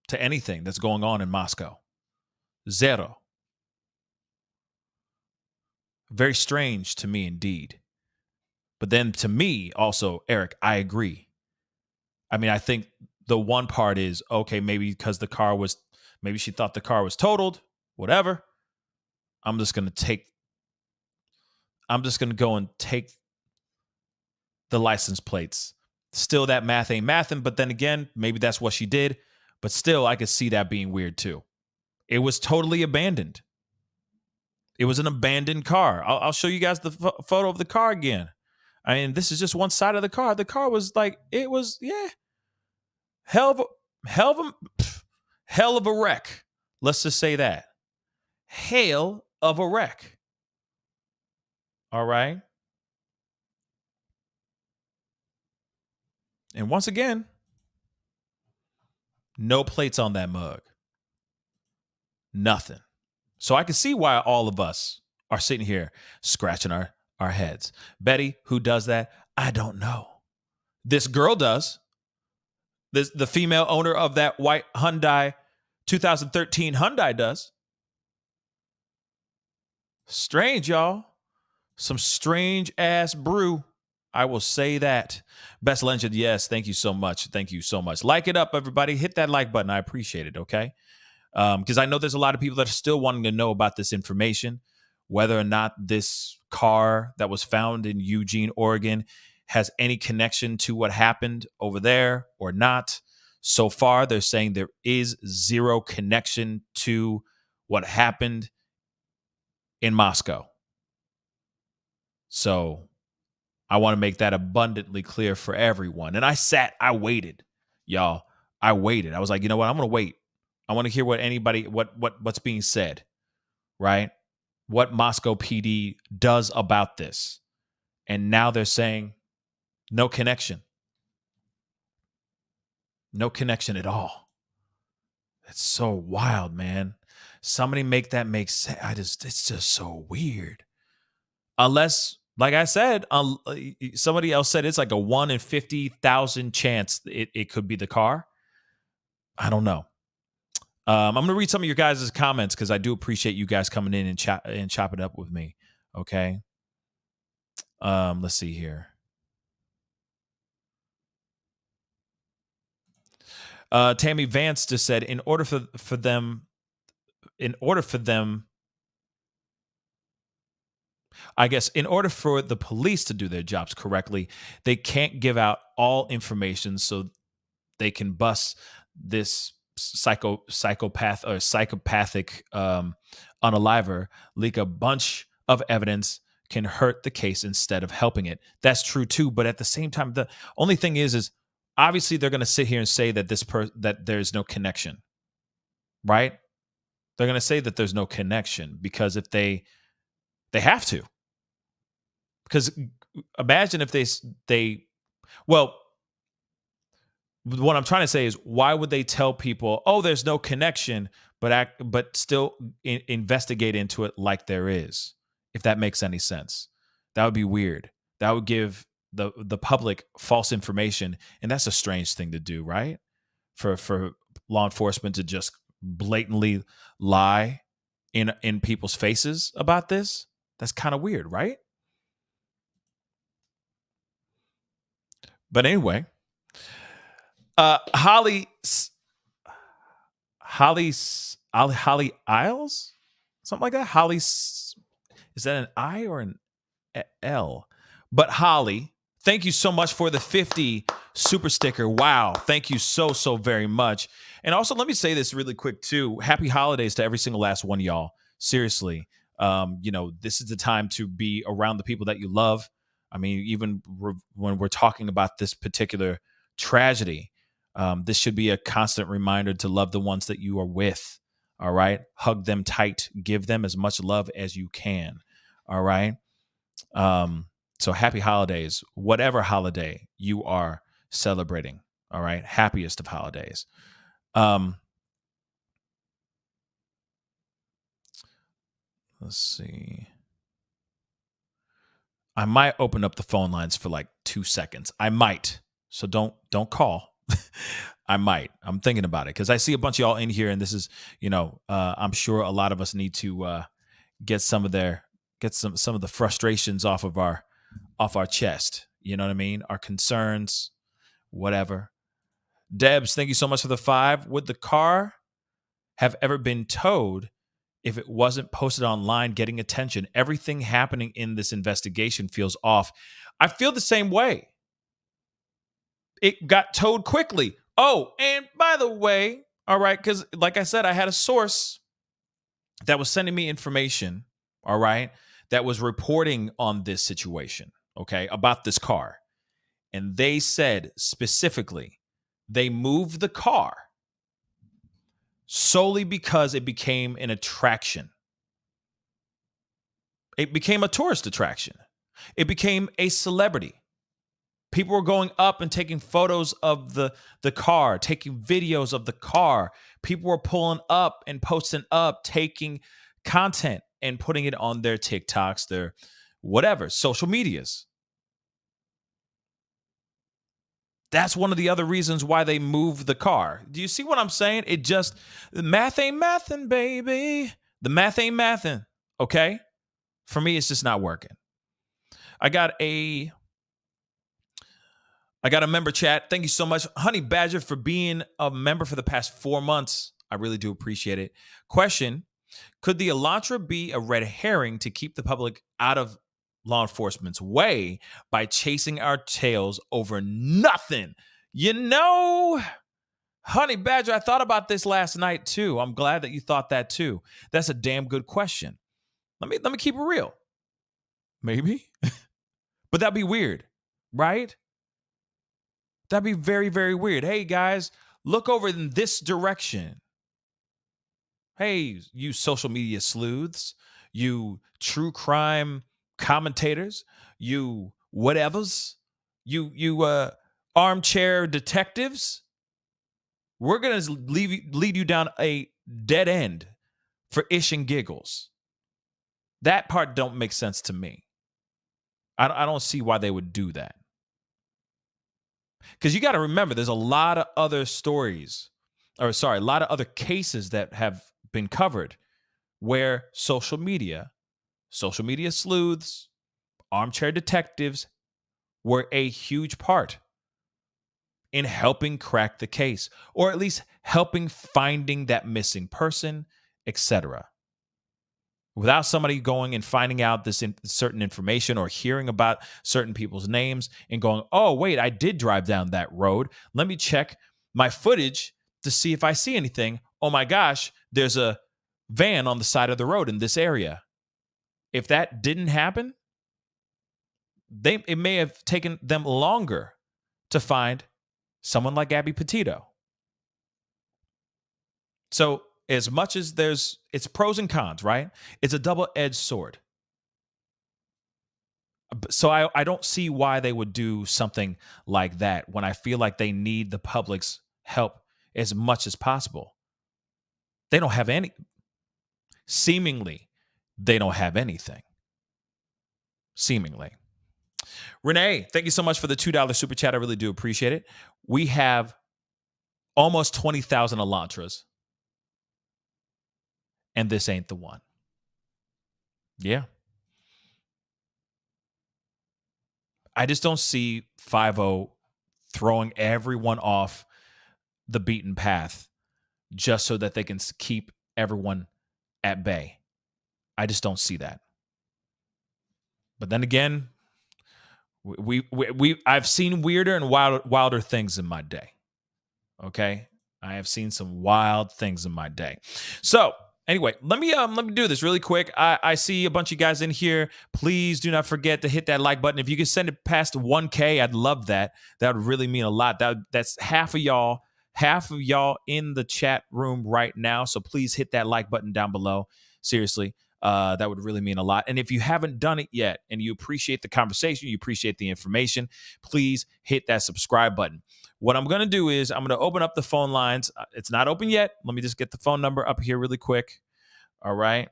to anything that's going on in Moscow. Zero. Very strange to me indeed. But then to me also, Eric, I agree. I mean, I think the one part is, okay, maybe because maybe she thought the car was totaled, whatever. I'm just going to go and take the license plates. Still, that math ain't mathin', but then again, maybe that's what she did. But still, I could see that being weird too. It was totally abandoned. It was an abandoned car. I'll show you guys the photo of the car again. I mean, this is just one side of the car. The car was like, it was, yeah, hell of a wreck. Let's just say that. Hell of a wreck. All right. And once again, no plates on that mug. Nothing. So I can see why all of us are sitting here scratching our heads. Betty, who does that? I don't know. This girl does. The female owner of that white Hyundai, 2013 Hyundai does. Strange, y'all. Some strange ass brew. I will say that. Best Legend, yes. Thank you so much. Thank you so much. Like it up, everybody. Hit that like button. I appreciate it, okay? Because I know there's a lot of people that are still wanting to know about this information, whether or not this car that was found in Eugene, Oregon, has any connection to what happened over there or not. So far, they're saying there is zero connection to what happened in Moscow. So I want to make that abundantly clear for everyone. And I waited, y'all. I waited. I was like, you know what? I'm going to wait. I want to hear what's being said, right? What Moscow PD does about this. And now they're saying no connection. No connection at all. That's so wild, man. Somebody make that make sense. It's just so weird. Unless, like I said, somebody else said it's like a 1 in 50,000 chance it could be the car. I don't know. I'm going to read some of your guys' comments because I do appreciate you guys coming in and chopping up with me. Okay. Let's see here. Tammy Vance just said, in order for them, I guess, in order for the police to do their jobs correctly, they can't give out all information so they can bust this psychopath or psychopathic unaliver, leak a bunch of evidence, can hurt the case instead of helping it. That's true too, but at the same time, the only thing is obviously they're going to sit here and say that that there's no connection, right? They're going to say that there's no connection because if they have to. Because imagine if well, what I'm trying to say is, why would they tell people, oh, there's no connection, but still investigate into it like there is? If that makes any sense, that would be weird. That would give the public false information, and that's a strange thing to do, right? For law enforcement to just blatantly lie in people's faces about this. That's kind of weird, right? But anyway, Holly Isles, something like that. Is that an I or an L? But Holly, thank you so much for the 50 super sticker. Wow, thank you so very much. And also, let me say this really quick too. Happy holidays to every single last one of y'all. Seriously, this is the time to be around the people that you love. I mean, even when we're talking about this particular tragedy, this should be a constant reminder to love the ones that you are with. All right. Hug them tight. Give them as much love as you can. All right. So happy holidays, whatever holiday you are celebrating. All right. Happiest of holidays. Let's see. I might open up the phone lines for like 2 seconds. I might. So don't call. I might. I'm thinking about it because I see a bunch of y'all in here, and this is, I'm sure a lot of us need to get some of the frustrations off our chest. You know what I mean? Our concerns, whatever. Debs, thank you so much for the 5. Would the car have ever been towed if it wasn't posted online getting attention? Everything happening in this investigation feels off. I feel the same way. It got towed quickly. Oh, and by the way, all right, because like I said, I had a source that was sending me information, all right, that was reporting on this situation, okay, about this car. And they said specifically they moved the car solely because it became an attraction. It became a tourist attraction. It became a celebrity. People were going up and taking photos of the car, taking videos of the car. People were pulling up and posting up, taking content and putting it on their TikToks, their whatever, social medias. That's one of the other reasons why they moved the car. Do you see what I'm saying? The math ain't mathin', baby. The math ain't mathin', okay? For me, it's just not working. I got a member chat. Thank you so much, Honey Badger, for being a member for the past 4 months. I really do appreciate it. Question, could the Elantra be a red herring to keep the public out of law enforcement's way by chasing our tails over nothing? Honey Badger, I thought about this last night too. I'm glad that you thought that too. That's a damn good question. Let me keep it real. Maybe. But that'd be weird, right? That'd be very, very weird. Hey, guys, look over in this direction. Hey, you social media sleuths, you true crime commentators, you whatevers, you armchair detectives. We're going to lead you down a dead end for ish and giggles. That part don't make sense to me. I don't see why they would do that. Because you got to remember, there's a lot of other a lot of other cases that have been covered where social media sleuths, armchair detectives were a huge part in helping crack the case, or at least helping finding that missing person, etc. Without somebody going and finding out this certain information or hearing about certain people's names and going, oh, wait, I did drive down that road. Let me check my footage to see if I see anything. Oh my gosh, there's a van on the side of the road in this area. If that didn't happen, it may have taken them longer to find someone like Gabby Petito. So as much as it's pros and cons, right? It's a double-edged sword. So I don't see why they would do something like that when I feel like they need the public's help as much as possible. They don't have seemingly, they don't have anything. Seemingly. Renee, thank you so much for the $2 super chat. I really do appreciate it. We have almost 20,000 Elantras. and this ain't the one. Yeah. I just don't see 5-0 throwing everyone off the beaten path just so that they can keep everyone at bay. I just don't see that. But then again, I've seen weirder and wilder things in my day. Okay, I have seen some wild things in my day. So anyway, let me do this really quick. I see a bunch of guys in here. Please do not forget to hit that like button. If you can send it past 1K, I'd love that. That would really mean a lot. That's half of y'all in the chat room right now. So please hit that like button down below. Seriously. That would really mean a lot. And if you haven't done it yet and you appreciate the conversation, you appreciate the information, please hit that subscribe button. What I'm going to do is I'm going to open up the phone lines. It's not open yet. Let me just get the phone number up here really quick. All right.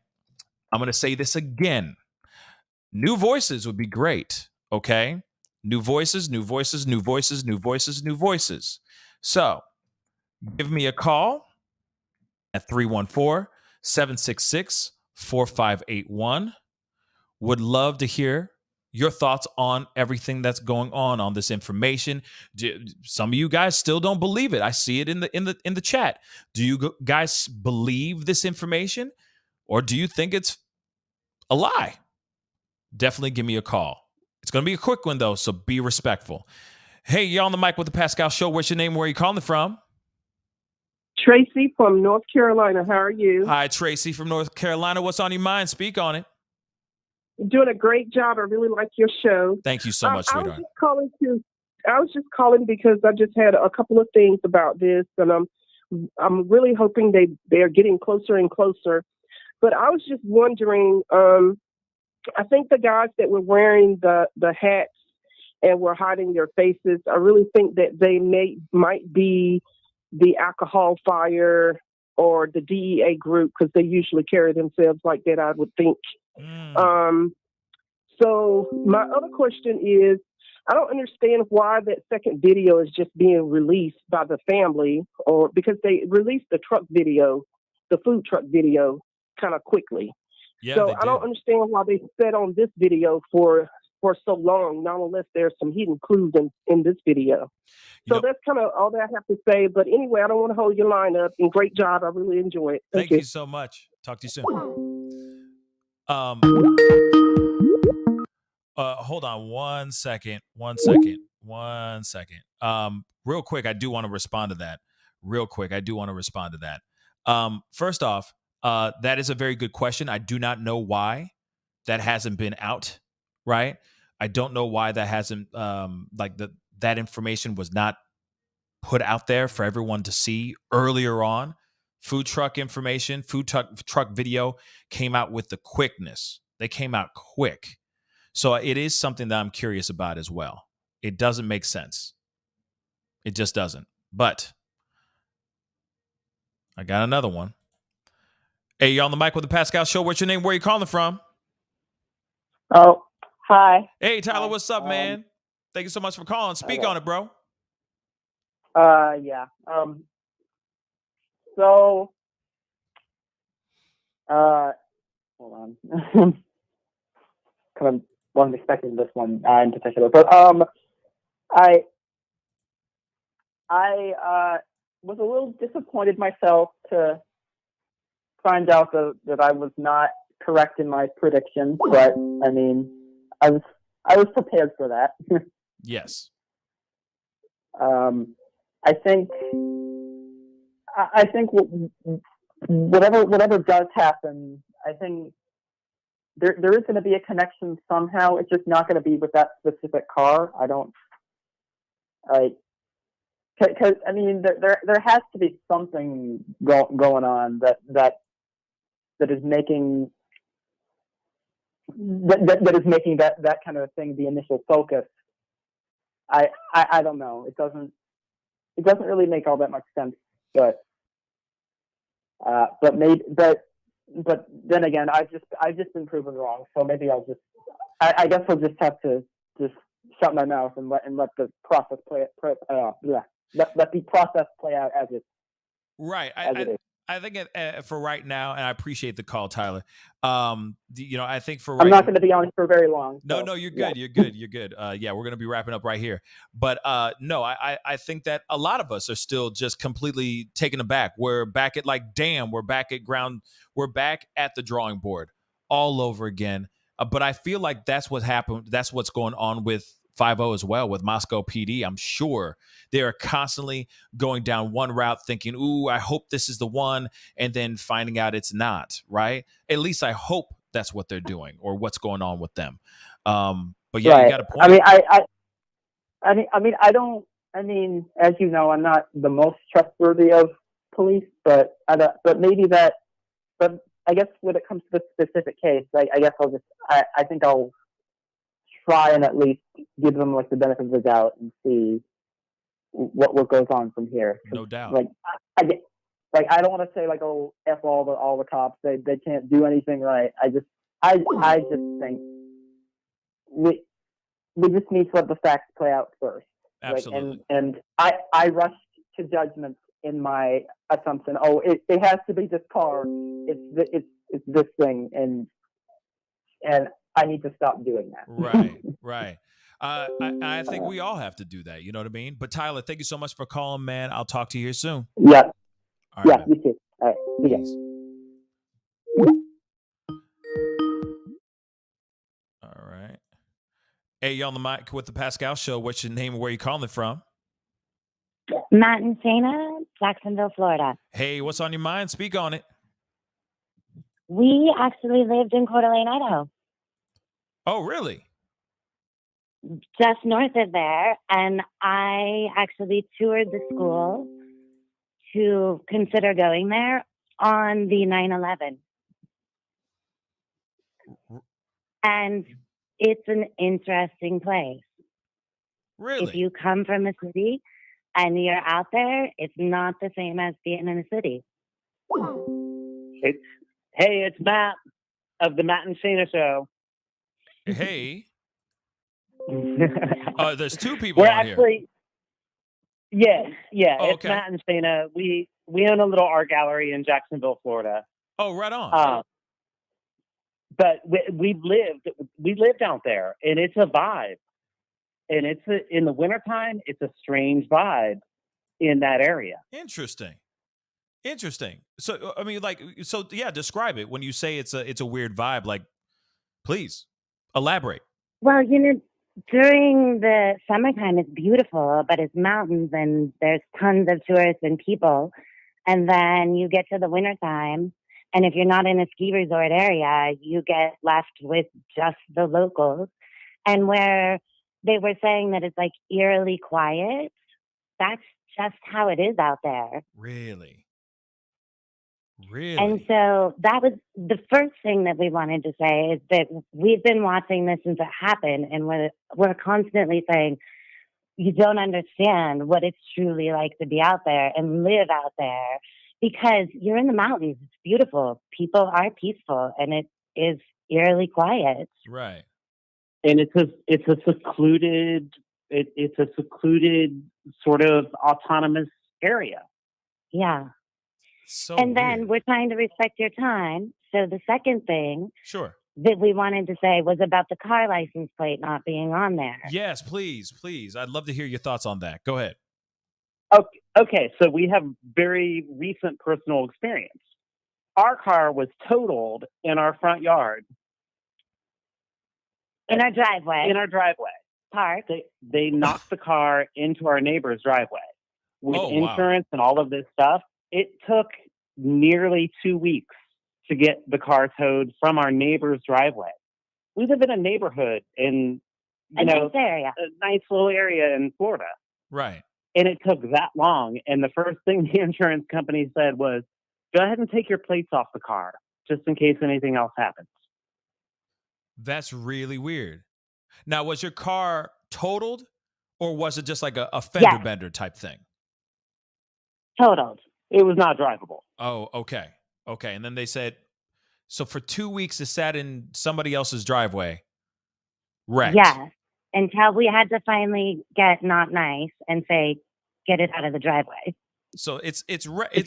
I'm going to say this again. New voices would be great. Okay. New voices, new voices, new voices, new voices, new voices. So give me a call at 314-766-4581. Would love to hear your thoughts on everything that's going on this information. Some of you guys still don't believe it. I see it in the chat. Do you guys believe this information, or do you think it's a lie? Definitely give me a call. It's going to be a quick one though, so be respectful. Hey, you're on the mic with the Pascal Show. What's your name? Where are you calling from? Tracy from North Carolina. How are you? Hi, Tracy from North Carolina. What's on your mind? Speak on it. Doing a great job. I really like your show. Thank you so much, sweetheart. I was just calling because I just had a couple of things about this, and I'm really hoping they're getting closer and closer. But I was just wondering. I think the guys that were wearing the hats and were hiding their faces, I really think that they might be the alcohol fire or the DEA group, because they usually carry themselves like that, I would think. So my other question is, I don't understand why that second video is just being released by the family, or because they released the truck video, the food truck video, kind of quickly. Yeah, so I don't understand why they sat on this video for so long, not unless there's some hidden clues in this video. So that's kind of all that I have to say. But anyway, I don't want to hold your line up. And great job. I really enjoy it. Thank you so much. Talk to you soon. Hold on one second. Real quick, I do want to respond to that. First off, that is a very good question. I do not know why that hasn't been out, right? I don't know why that hasn't, that information was not put out there for everyone to see earlier on. Food truck information, truck video came out with the quickness. They came out quick. So it is something that I'm curious about as well. It doesn't make sense. It just doesn't. But I got another one. Hey, you're on the mic with the Pascal Show. What's your name? Where are you calling from? Oh, hi. Hey, Tyler, what's up, man? Thank you so much for calling. Speak on it, bro. Yeah. So, hold on. Kind of wasn't expecting this one in particular, but I was a little disappointed myself to find out that I was not correct in my predictions, but I mean, I was prepared for that. Yes. I think whatever does happen, I think there is going to be a connection somehow. It's just not going to be with that specific car. Because I mean, there has to be something going on that is making that kind of thing the initial focus. I don't know. It doesn't really make all that much sense, but then again, I've just been proven wrong. So maybe I guess I'll just have to just shut my mouth and let the process play let the process play out as it. Right. As it is. I think for right now, and I appreciate the call, Tyler. I think for I'm right not going to be on for very long. No, so, you're yeah. good. You're good. You're good. Yeah, we're gonna be wrapping up right here. But no, I think that a lot of us are still just completely taken aback. We're back at damn, we're back at ground. We're back at the drawing board all over again. But I feel like that's what happened. That's what's going on with 5-0 as well with Moscow PD. I'm sure they are constantly going down one route, thinking, "Ooh, I hope this is the one," and then finding out it's not. Right? At least I hope that's what they're doing or what's going on with them. But yeah, Right. you got a point. I don't. I mean, as you know, I'm not the most trustworthy of police, but maybe that. But I guess when it comes to the specific case, I guess I'll just. I think I'll try and at least give them the benefit of the doubt and see what goes on from here. No doubt. I don't want to say oh, F all the cops, they can't do anything right. I just think we just need to let the facts play out first. Absolutely. And I rushed to judgment in my assumption. Oh, it has to be this car. It's this thing, and I need to stop doing that. Right. I think we all have to do that. You know what I mean? But Tyler, thank you so much for calling, man. I'll talk to you here soon. Yeah. All right, you too. All right. See ya. Peace. All right. Hey, you on the mic with the Pascal Show. What's your name and where you calling from? Madison Mogen, Jacksonville, Florida. Hey, what's on your mind? Speak on it. We actually lived in Coeur d'Alene, Idaho. Oh, really? Just north of there. And I actually toured the school to consider going there on the 9/11. And it's an interesting place. Really? If you come from a city and you're out there, it's not the same as being in a city. It's Matt of the Matt and Xana Show. Hey. There's two people on here. Yeah, Oh, it's Matt and Xana. We own a little art gallery in Jacksonville, Florida. Oh, right on. But we lived out there, and it's a vibe. And in the wintertime, it's a strange vibe in that area. Interesting. So I mean, describe it. When you say it's a weird vibe, please elaborate. Well, during the summertime, it's beautiful, but it's mountains and there's tons of tourists and people. And then you get to the wintertime, and if you're not in a ski resort area, you get left with just the locals. And where they were saying that it's eerily quiet, that's just how it is out there. Really? And so that was the first thing that we wanted to say, is that we've been watching this since it happened, and we're constantly saying, you don't understand what it's truly like to be out there and live out there, because you're in the mountains. It's beautiful. People are peaceful, and it is eerily quiet. Right. And it's a secluded sort of autonomous area. Yeah. So and then we're trying to respect your time. So the second thing that we wanted to say was about the car license plate not being on there. Yes, please. I'd love to hear your thoughts on that. Go ahead. Okay, so we have very recent personal experience. Our car was totaled in our front yard. In our driveway. Parked. They knocked the car into our neighbor's driveway. With insurance and all of this stuff, it took nearly 2 weeks to get the car towed from our neighbor's driveway. We live in a neighborhood in, nice area. A nice little area in Florida. Right. And it took that long. And the first thing the insurance company said was, go ahead and take your plates off the car, just in case anything else happens. That's really weird. Now, was your car totaled, or was it just like a fender bender type thing? Totaled. It was not drivable. Oh, okay. And then they said, so for 2 weeks it sat in somebody else's driveway, wrecked. Yes, until we had to finally get not nice and say, get it out of the driveway. So it's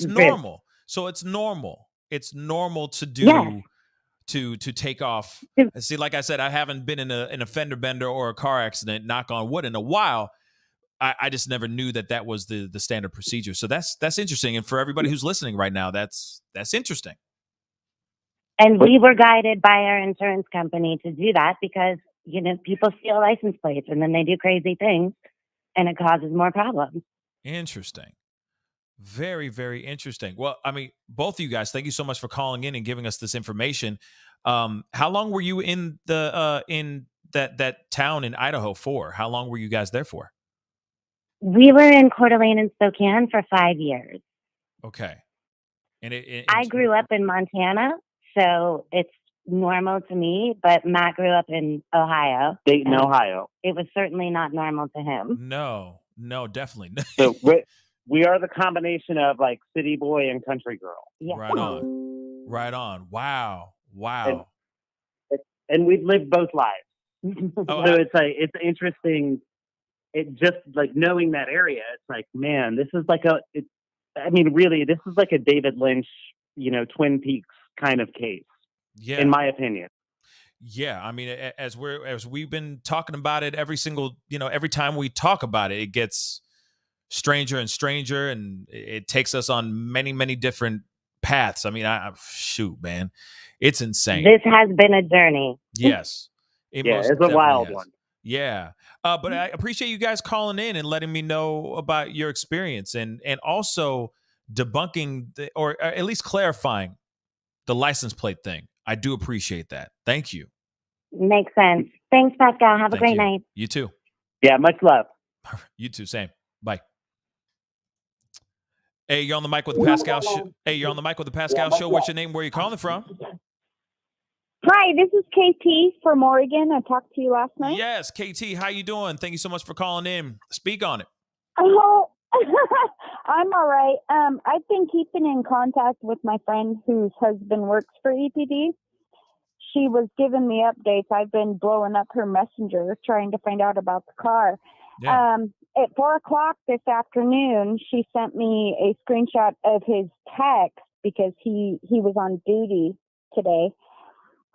normal. So it's normal. It's normal to do to take off. See, like I said, I haven't been in a fender bender or a car accident, knock on wood, in a while. I just never knew that was the standard procedure. So that's interesting. And for everybody who's listening right now, that's interesting. And we were guided by our insurance company to do that because, people steal license plates and then they do crazy things and it causes more problems. Interesting. Very, very interesting. Well, I mean, both of you guys, thank you so much for calling in and giving us this information. How long were you in that town in Idaho for? How long were you guys there for? We were in Coeur d'Alene and Spokane for 5 years. Okay. And I grew up in Montana, so it's normal to me, but Matt grew up in Ohio. Dayton, Ohio. It was certainly not normal to him. No, definitely. So we are the combination of like city boy and country girl. Yeah. Right on. Wow. And we've lived both lives. It's interesting. It just like knowing that area, it's like, man, this is like really, this is like a David Lynch, Twin Peaks kind of case. Yeah. In my opinion. Yeah. I mean, as we've been talking about it every time we talk about it, it gets stranger and stranger, and it takes us on many, many different paths. I mean, shoot, man, it's insane. This has been a journey. Yes. It's a wild one. Yeah. But I appreciate you guys calling in and letting me know about your experience and also debunking or at least clarifying the license plate thing. I do appreciate that. Thank you. Makes sense. Thanks, Pascal. Have a great night. You too. Yeah, much love. You too. Same. Bye. Hey, you're on the mic with the Pascal Show. What's your name? Where are you calling from? Hi, this is KT from Oregon. I talked to you last night. Yes, KT. How you doing? Thank you so much for calling in. Speak on it. Oh, I'm all right. I've been keeping in contact with my friend whose husband works for EPD. She was giving me updates. I've been blowing up her messenger trying to find out about the car. Yeah. At 4:00 this afternoon, she sent me a screenshot of his text because he was on duty today.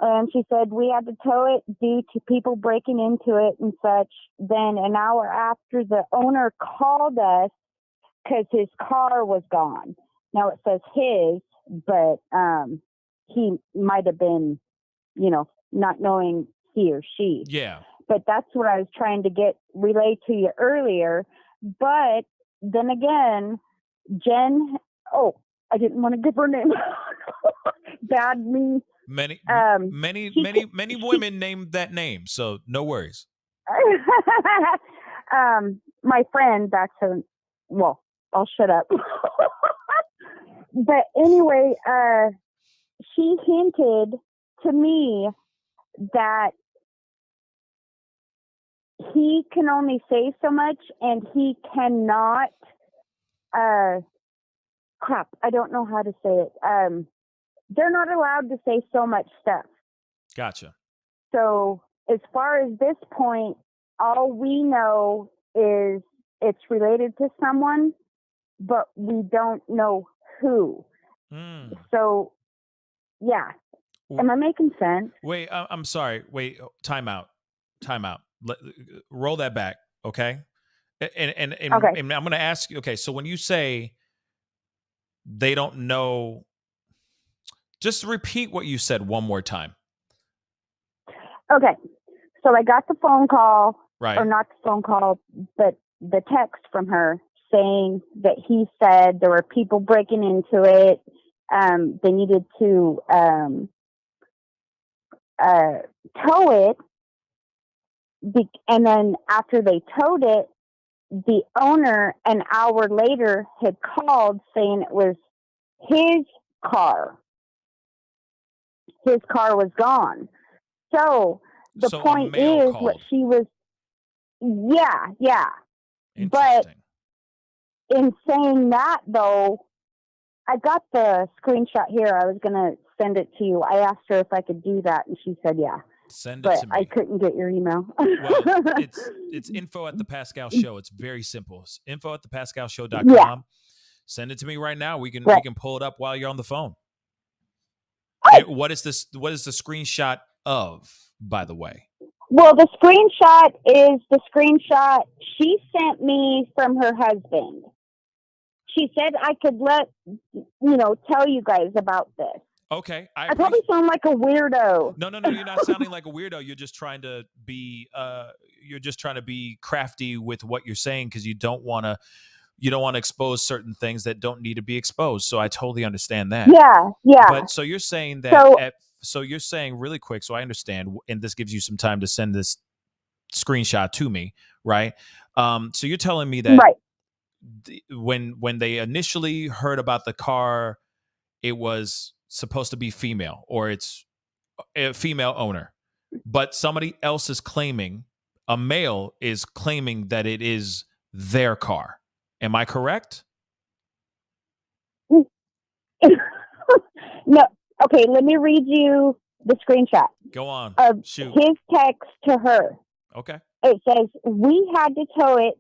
And she said we had to tow it due to people breaking into it and such. Then an hour after, the owner called us because his car was gone. Now it says his, but he might have been, not knowing he or she. Yeah. But that's what I was trying to relay to you earlier. But then again, Jen, I didn't want to give her name. Bad me. Many women named that name, so no worries. My friend, I'll shut up. But anyway, she hinted to me that he can only say so much and he cannot, I don't know how to say it. They're not allowed to say so much stuff. Gotcha. So as far as this point, all we know is it's related to someone, but we don't know who. So, yeah. Am I making sense? Wait, I'm sorry. Wait, time out. Roll that back, okay? And okay. And I'm going to ask you, okay, so when you say they don't know, just repeat what you said one more time. Okay. So I got the phone call, right? Or not the phone call, but the text from her saying that he said there were people breaking into it. They needed to tow it. And then after they towed it, the owner an hour later had called saying it was his car. His car was gone. So the point is what she was, yeah. But in saying that though, I got the screenshot here. I was going to send it to you. I asked her if I could do that and she said, yeah. Send it to me. I couldn't get your email. Well, it's info at the Pascal Show. It's very simple. It's info at thepascalshow.com. Yeah. Send it to me right now. We can Right. pull it up while you're on the phone. Right. What is this? What is the screenshot of, by the way? Well, the screenshot is the screenshot she sent me from her husband. She said I could tell you guys about this. Okay. I probably sound like a weirdo. No, you're not sounding like a weirdo. You're just trying to be crafty with what you're saying, because you don't want to expose certain things that don't need to be exposed. So I totally understand that. Yeah. But so you're saying that so you're saying really quick, so I understand, and this gives you some time to send this screenshot to me, right? So you're telling me that right. When they initially heard about the car, it was supposed to be female, or it's a female owner, but somebody else is claiming, a male is claiming that it is their car. Am I correct? No. Okay, let me read you the screenshot. Go on. Of Shoot. his text to her. Okay. It says, "We had to tow it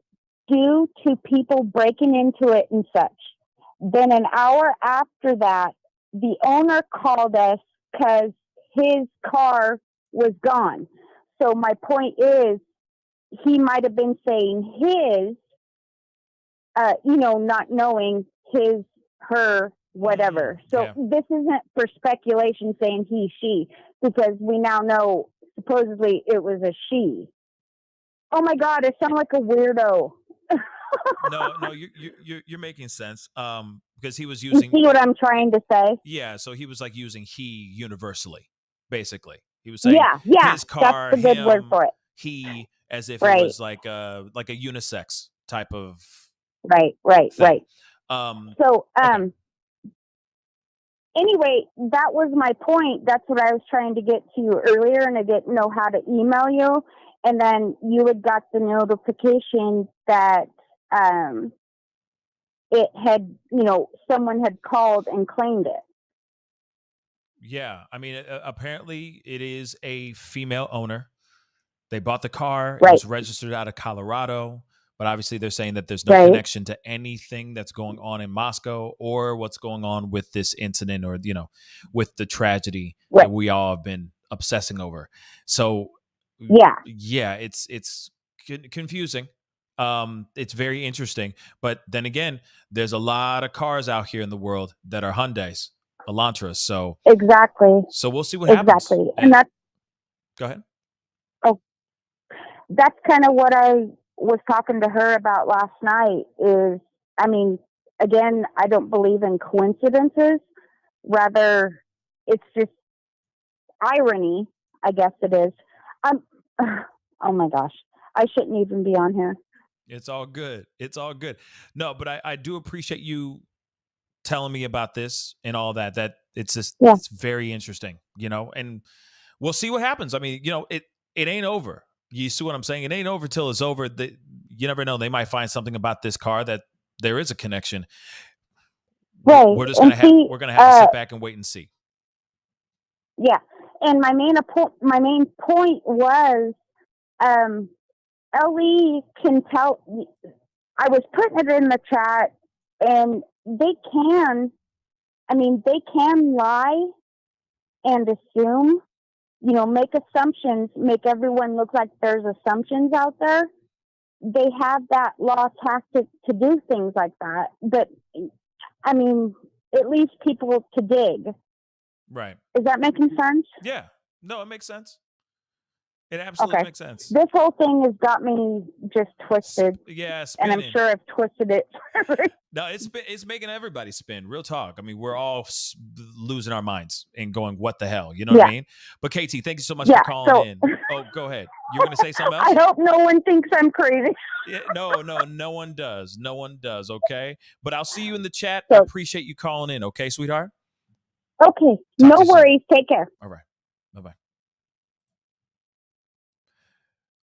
due to people breaking into it and such. Then an hour after that, the owner called us because his car was gone." So my point is, he might have been saying his, not knowing his, her, whatever. So this isn't for speculation saying he, she, because we now know supposedly it was a she. Oh my God, I sound like a weirdo. No, you're making sense. Because he was using. You see what I'm trying to say? Yeah, so he was like using he universally, basically. He was saying his car, that's the good word for it. He, as if it was like a unisex type of. Right. thing. Anyway, that was my point. That's what I was trying to get to you earlier, and I didn't know how to email you. And then you had got the notification that it had, someone had called and claimed it. Yeah, I mean, apparently it is a female owner. They bought the car. Right. It was registered out of Colorado. But obviously they're saying that there's no connection to anything that's going on in Moscow or what's going on with this incident, or, with the tragedy that we all have been obsessing over. So, yeah, it's confusing. It's very interesting. But then again, there's a lot of cars out here in the world that are Hyundais, Elantras. So exactly. So we'll see what happens. Exactly. And that's, go ahead. Oh, that's kind of what I was talking to her about last night. Is, I mean, again, I don't believe in coincidences. Rather, it's just irony, I guess it is. Oh my gosh, I shouldn't even be on here. It's all good. It's all good. No, but I do appreciate you telling me about this and all that. That it's just it's very interesting, and we'll see what happens. I mean, it ain't over. You see what I'm saying? It ain't over till it's over. You never know. They might find something about this car that there is a connection. Right. We're just gonna have to sit back and wait and see. Yeah. And my main point was, Ellie can tell. I was putting it in the chat, and they can lie and assume, make assumptions, make everyone look like there's assumptions out there. They have that law tactic to do things like that. But, I mean, it leaves people to dig. Right. Is that making sense? Yeah. No, it makes sense. It absolutely makes sense. This whole thing has got me just twisted. Yeah, spinning. And I'm sure I've twisted it. No, it's making everybody spin. Real talk. I mean, we're all losing our minds and going, "What the hell?" You know what I mean? But KT, thank you so much for calling in. Oh, go ahead. You're going to say something else? I hope no one thinks I'm crazy. Yeah, no one does. No one does. Okay, but I'll see you in the chat. I appreciate you calling in. Okay, sweetheart. Okay, no worries. Take care. All right. Bye-bye.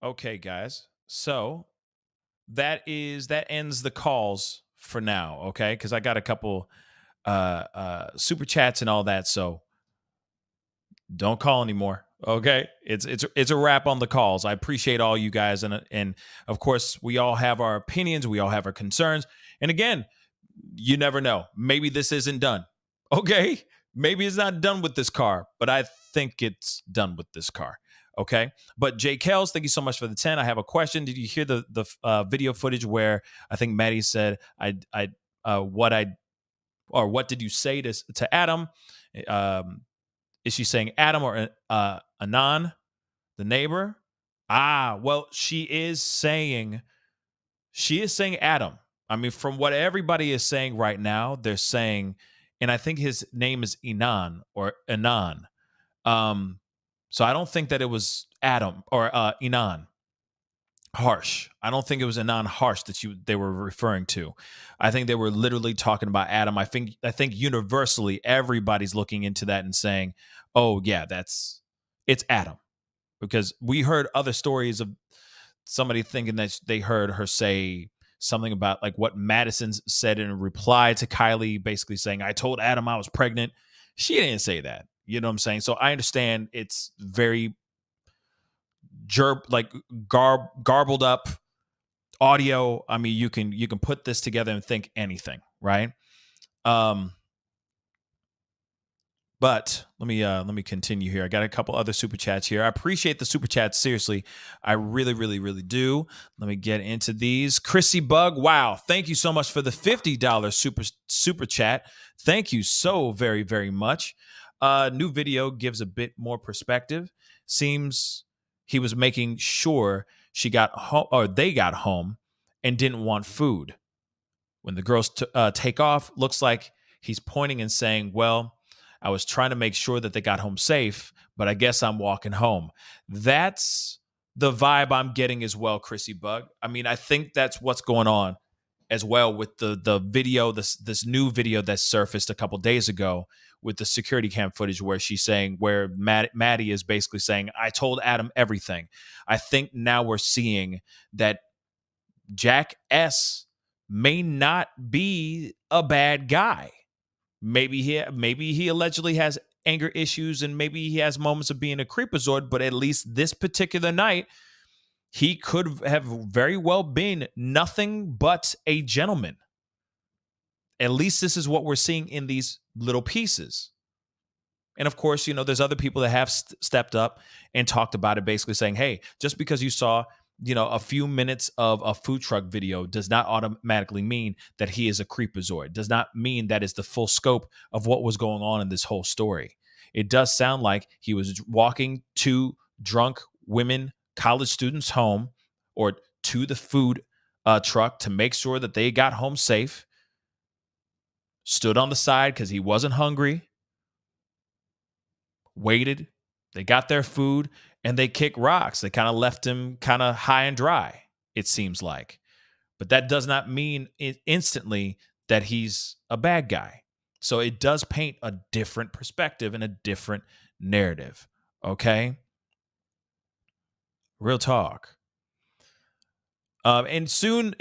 Okay, guys. So that ends the calls for now, okay? Because I got a couple super chats and all that, so don't call anymore. Okay, it's a wrap on the calls. I appreciate all you guys, and of course we all have our opinions, we all have our concerns, and again, You never know. Maybe this isn't done. Okay. Maybe it's not done with this car, but I think it's done with this car. Okay. But Jay Kells, thank you so much for the 10. I have a question. Did you hear the video footage where I think Maddie said, what did you say to Adam? Is she saying Adam or Anon, the neighbor? Well, she is saying Adam. I mean, from what everybody is saying right now, they're saying, and I think his name is Enan or Anon. So I don't think that it was Adam or Enan Harsh. I don't think it was Anon Harsh that they were referring to. I think they were literally talking about Adam. I think universally everybody's looking into that and saying, "Oh yeah, it's Adam," because we heard other stories of somebody thinking that they heard her say something about like what Madison said in reply to Kylie, basically saying, "I told Adam I was pregnant." She didn't say that. You know what I'm saying? So I understand it's very garbled up audio. I mean, you can put this together and think anything, right? But let me continue here. I got a couple other super chats here. I appreciate the super chats. Seriously, I really, really, really do. Let me get into these. Chrissy Bug, wow! Thank you so much for the $50 super chat. Thank you so very, very much. New video gives a bit more perspective. Seems he was making sure she got home or they got home and didn't want food. When the girls take off, looks like he's pointing and saying, "Well, I was trying to make sure that they got home safe, but I guess I'm walking home." That's the vibe I'm getting as well, Chrissy Bug. I mean, I think that's what's going on as well with the video, this new video that surfaced a couple days ago with the security cam footage where she's saying, where Maddie is basically saying, "I told Adam everything." I think now we're seeing that Jack S. may not be a bad guy. Maybe he allegedly has anger issues and maybe he has moments of being a creepazoid, but at least this particular night, he could have very well been nothing but a gentleman. At least this is what we're seeing in these little pieces. And of course, there's other people that have stepped up and talked about it, basically saying, hey, just because you saw a few minutes of a food truck video does not automatically mean that he is a creepazoid. Does not mean that is the full scope of what was going on in this whole story. It does sound like he was walking to drunk women, college students home, or to the food truck to make sure that they got home safe. Stood on the side because he wasn't hungry. Waited. They got their food. And they kick rocks. They kind of left him kind of high and dry, it seems like. But that does not mean instantly that he's a bad guy. So it does paint a different perspective and a different narrative. Okay? Real talk. And soon,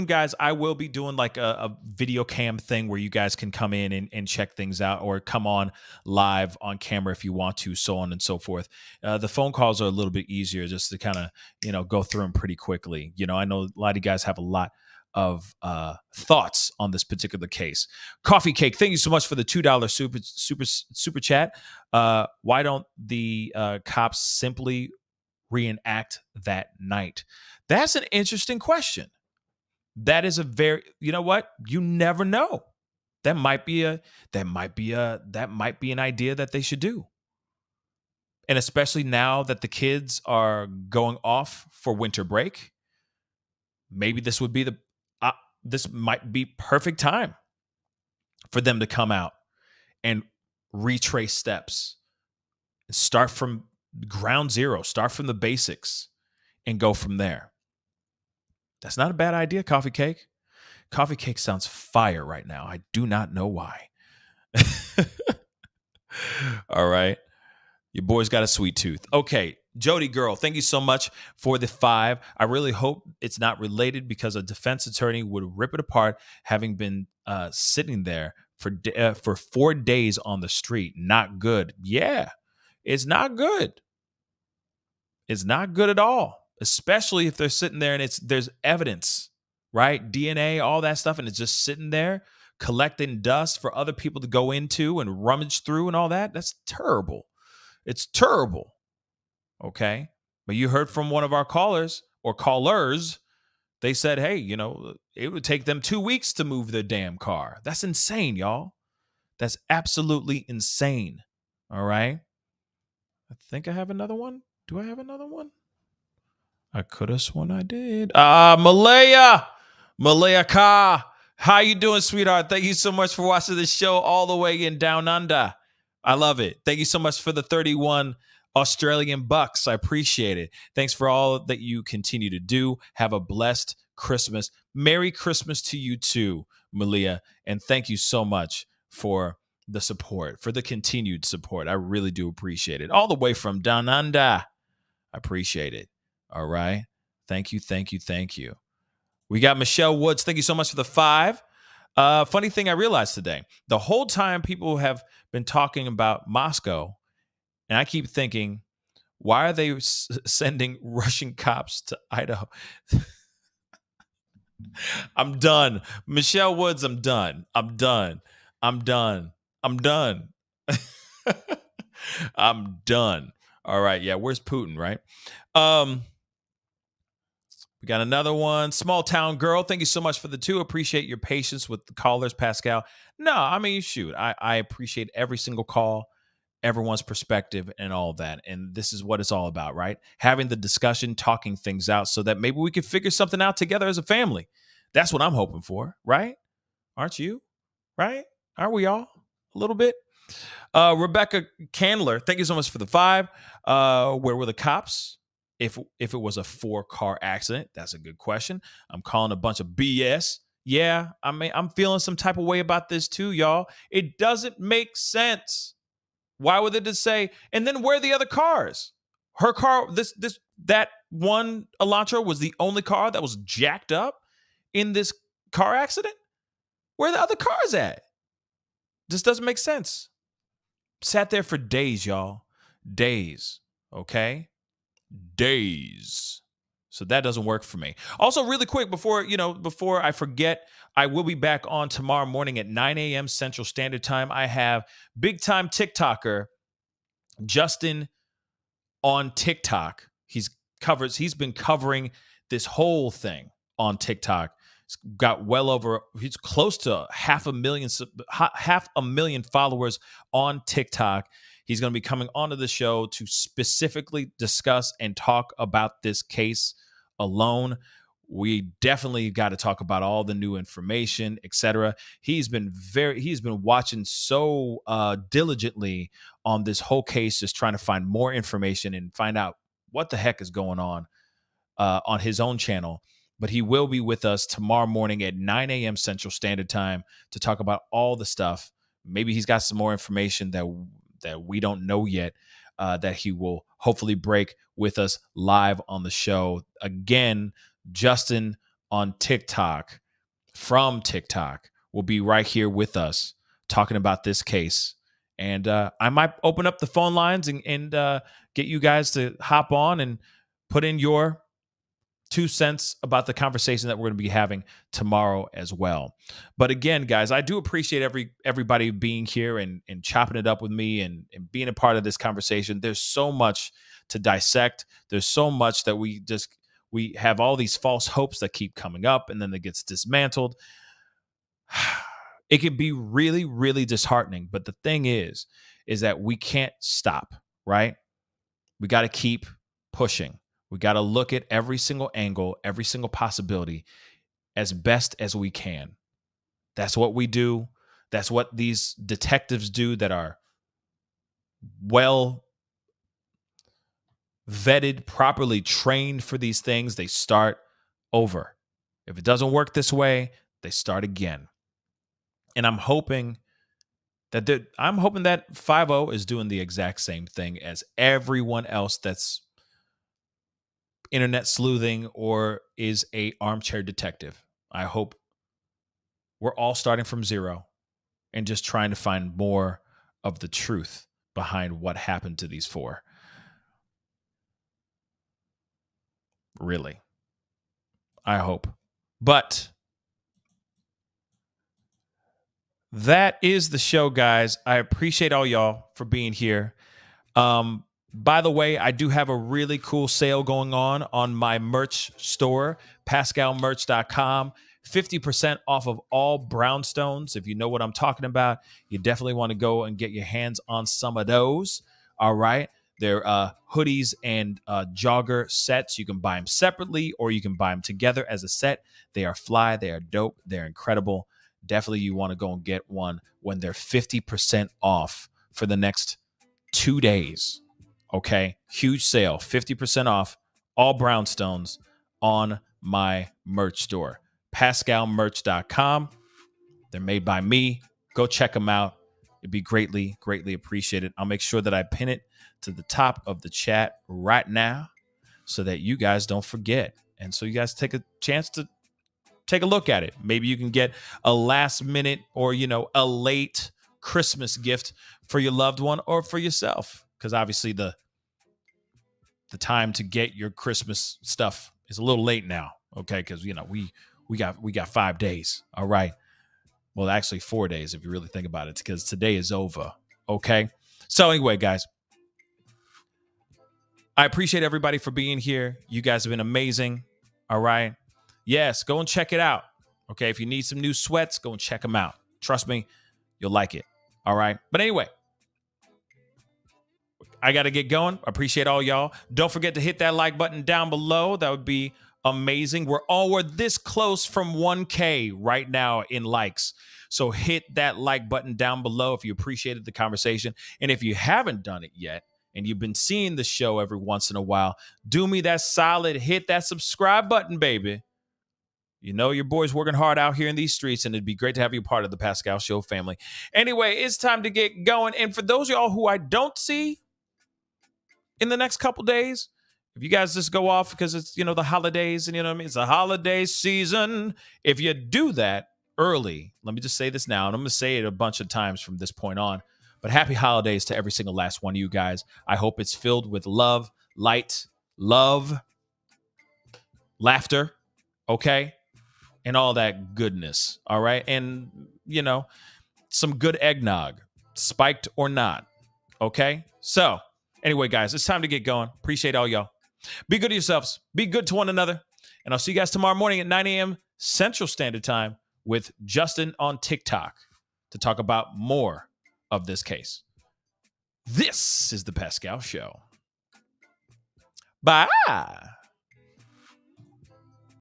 guys, I will be doing like a video cam thing where you guys can come in and check things out, or come on live on camera if you want to, so on and so forth. The phone calls are a little bit easier just to kind of, go through them pretty quickly. I know a lot of you guys have a lot of thoughts on this particular case. Coffee Cake, thank you so much for the $2 super chat. Why don't the cops simply reenact that night? That's an interesting question. That is a very, you know what? You never know. That might be an idea that they should do. And especially now that the kids are going off for winter break, maybe this would be this might be perfect time for them to come out and retrace steps. Start from ground zero, start from the basics and go from there. That's not a bad idea, Coffee Cake. Coffee Cake sounds fire right now. I do not know why. All right. Your boy's got a sweet tooth. Okay. Jody Girl, thank you so much for the 5. I really hope it's not related, because a defense attorney would rip it apart, having been sitting there for 4 days on the street. Not good. Yeah, it's not good. It's not good at all. Especially if they're sitting there and there's evidence, right? DNA, all that stuff, and it's just sitting there. collecting dust for other people to go into and rummage through and all that. That's terrible. It's terrible. Okay. But you heard from one of our callers or callers. They said, hey, it would take them 2 weeks to move their damn car. That's insane, y'all. That's absolutely insane. All right. I think I have another one. Do I have another one? I could have sworn I did. Malaya Ka. How you doing, sweetheart? Thank you so much for watching the show all the way in Down Under. I love it. Thank you so much for the 31 Australian bucks. I appreciate it. Thanks for all that you continue to do. Have a blessed Christmas. Merry Christmas to you too, Malia. And thank you so much for the support, for the continued support. I really do appreciate it. All the way from Down Under. I appreciate it. All right. Thank you. Thank you. Thank you. We got Michelle Woods. Thank you so much for the 5. Funny thing I realized today, the whole time people have been talking about Moscow, and I keep thinking, why are they sending Russian cops to Idaho? I'm done. Michelle Woods, I'm done. I'm done. I'm done. I'm done. I'm done. All right. Yeah. Where's Putin, right? We got another one. Small town girl. Thank you so much for the 2. Appreciate your patience with the callers, Pascal. No, I mean, shoot. I appreciate every single call, everyone's perspective and all that. And this is what it's all about, right? Having the discussion, talking things out so that maybe we can figure something out together as a family. That's what I'm hoping for, right? Aren't you? Right? Aren't we all? A little bit. Rebecca Candler, thank you so much for the 5. Where were the cops? If it was a 4-car accident, that's a good question. I'm calling a bunch of BS. Yeah, I mean, I'm feeling some type of way about this too, y'all. It doesn't make sense. Why would they just say, and then where are the other cars? Her car, that one Elantra was the only car that was jacked up in this car accident? Where are the other cars at? This doesn't make sense. Sat there for days, y'all. Days. Okay? Days. So that doesn't work for me. Also, really quick, before I forget, I will be back on tomorrow morning at 9 a.m. Central Standard Time. I have big time TikToker Justin on TikTok. He's been covering this whole thing on TikTok. He's got he's close to half a million followers on TikTok. He's going to be coming onto the show to specifically discuss and talk about this case alone. We definitely got to talk about all the new information, etc. He's been watching so diligently on this whole case, just trying to find more information and find out what the heck is going on his own channel. But he will be with us tomorrow morning at 9 a.m. Central Standard Time to talk about all the stuff. Maybe he's got some more information that we don't know yet, that he will hopefully break with us live on the show. Again, Justin on TikTok, from TikTok, will be right here with us talking about this case. And I might open up the phone lines and get you guys to hop on and put in your 2 cents about the conversation that we're going to be having tomorrow as well. But again, guys, I do appreciate everybody being here and chopping it up with me and being a part of this conversation. There's so much to dissect. There's so much that we have all these false hopes that keep coming up and then it gets dismantled. It can be really, really disheartening. But the thing is that we can't stop, right? We got to keep pushing. We got to look at every single angle, every single possibility as best as we can. That's what we do. That's what these detectives do that are well vetted, properly trained for these things. They start over. If it doesn't work this way, they start again. And I'm hoping that 5-0 is doing the exact same thing as everyone else that's internet sleuthing or is a armchair detective. I hope we're all starting from zero and just trying to find more of the truth behind what happened to these 4. Really. I hope. But that is the show, guys. I appreciate all y'all for being here. By the way, I do have a really cool sale going on my merch store, pascalmerch.com. 50% off of all brownstones. If you know what I'm talking about, you definitely want to go and get your hands on some of those. All right. They're hoodies and jogger sets. You can buy them separately or you can buy them together as a set. They are fly. They are dope. They're incredible. Definitely you want to go and get one when they're 50% off for the next 2 days. Okay. Huge sale. 50% off all brownstones on my merch store. PascalMerch.com. They're made by me. Go check them out. It'd be greatly, greatly appreciated. I'll make sure that I pin it to the top of the chat right now so that you guys don't forget. And so you guys take a chance to take a look at it. Maybe you can get a last minute or, a late Christmas gift for your loved one or for yourself. Because obviously the time to get your Christmas stuff is a little late now. Okay. Because, we got 5 days. All right. Well, actually 4 days if you really think about it, because today is over. Okay. So anyway, guys, I appreciate everybody for being here. You guys have been amazing. All right. Yes. Go and check it out. Okay. If you need some new sweats, go and check them out. Trust me, you'll like it. All right. But anyway, I got to get going. I appreciate all y'all. Don't forget to hit that like button down below. That would be amazing. We're this close from 1K right now in likes. So hit that like button down below if you appreciated the conversation. And if you haven't done it yet and you've been seeing the show every once in a while, do me that solid. Hit that subscribe button, baby. Your boy's working hard out here in these streets, and it'd be great to have you part of the Pascal Show family. Anyway, it's time to get going. And for those of y'all who I don't see in the next couple days, if you guys just go off because it's, the holidays and it's a holiday season. If you do that early, let me just say this now, and I'm going to say it a bunch of times from this point on, but happy holidays to every single last one of you guys. I hope it's filled with love, light, love, laughter, okay? And all that goodness, all right? And, some good eggnog, spiked or not, okay? So, anyway, guys, it's time to get going. Appreciate all y'all. Be good to yourselves. Be good to one another. And I'll see you guys tomorrow morning at 9 a.m. Central Standard Time with Justin on TikTok to talk about more of this case. This is the Pascal Show. Bye.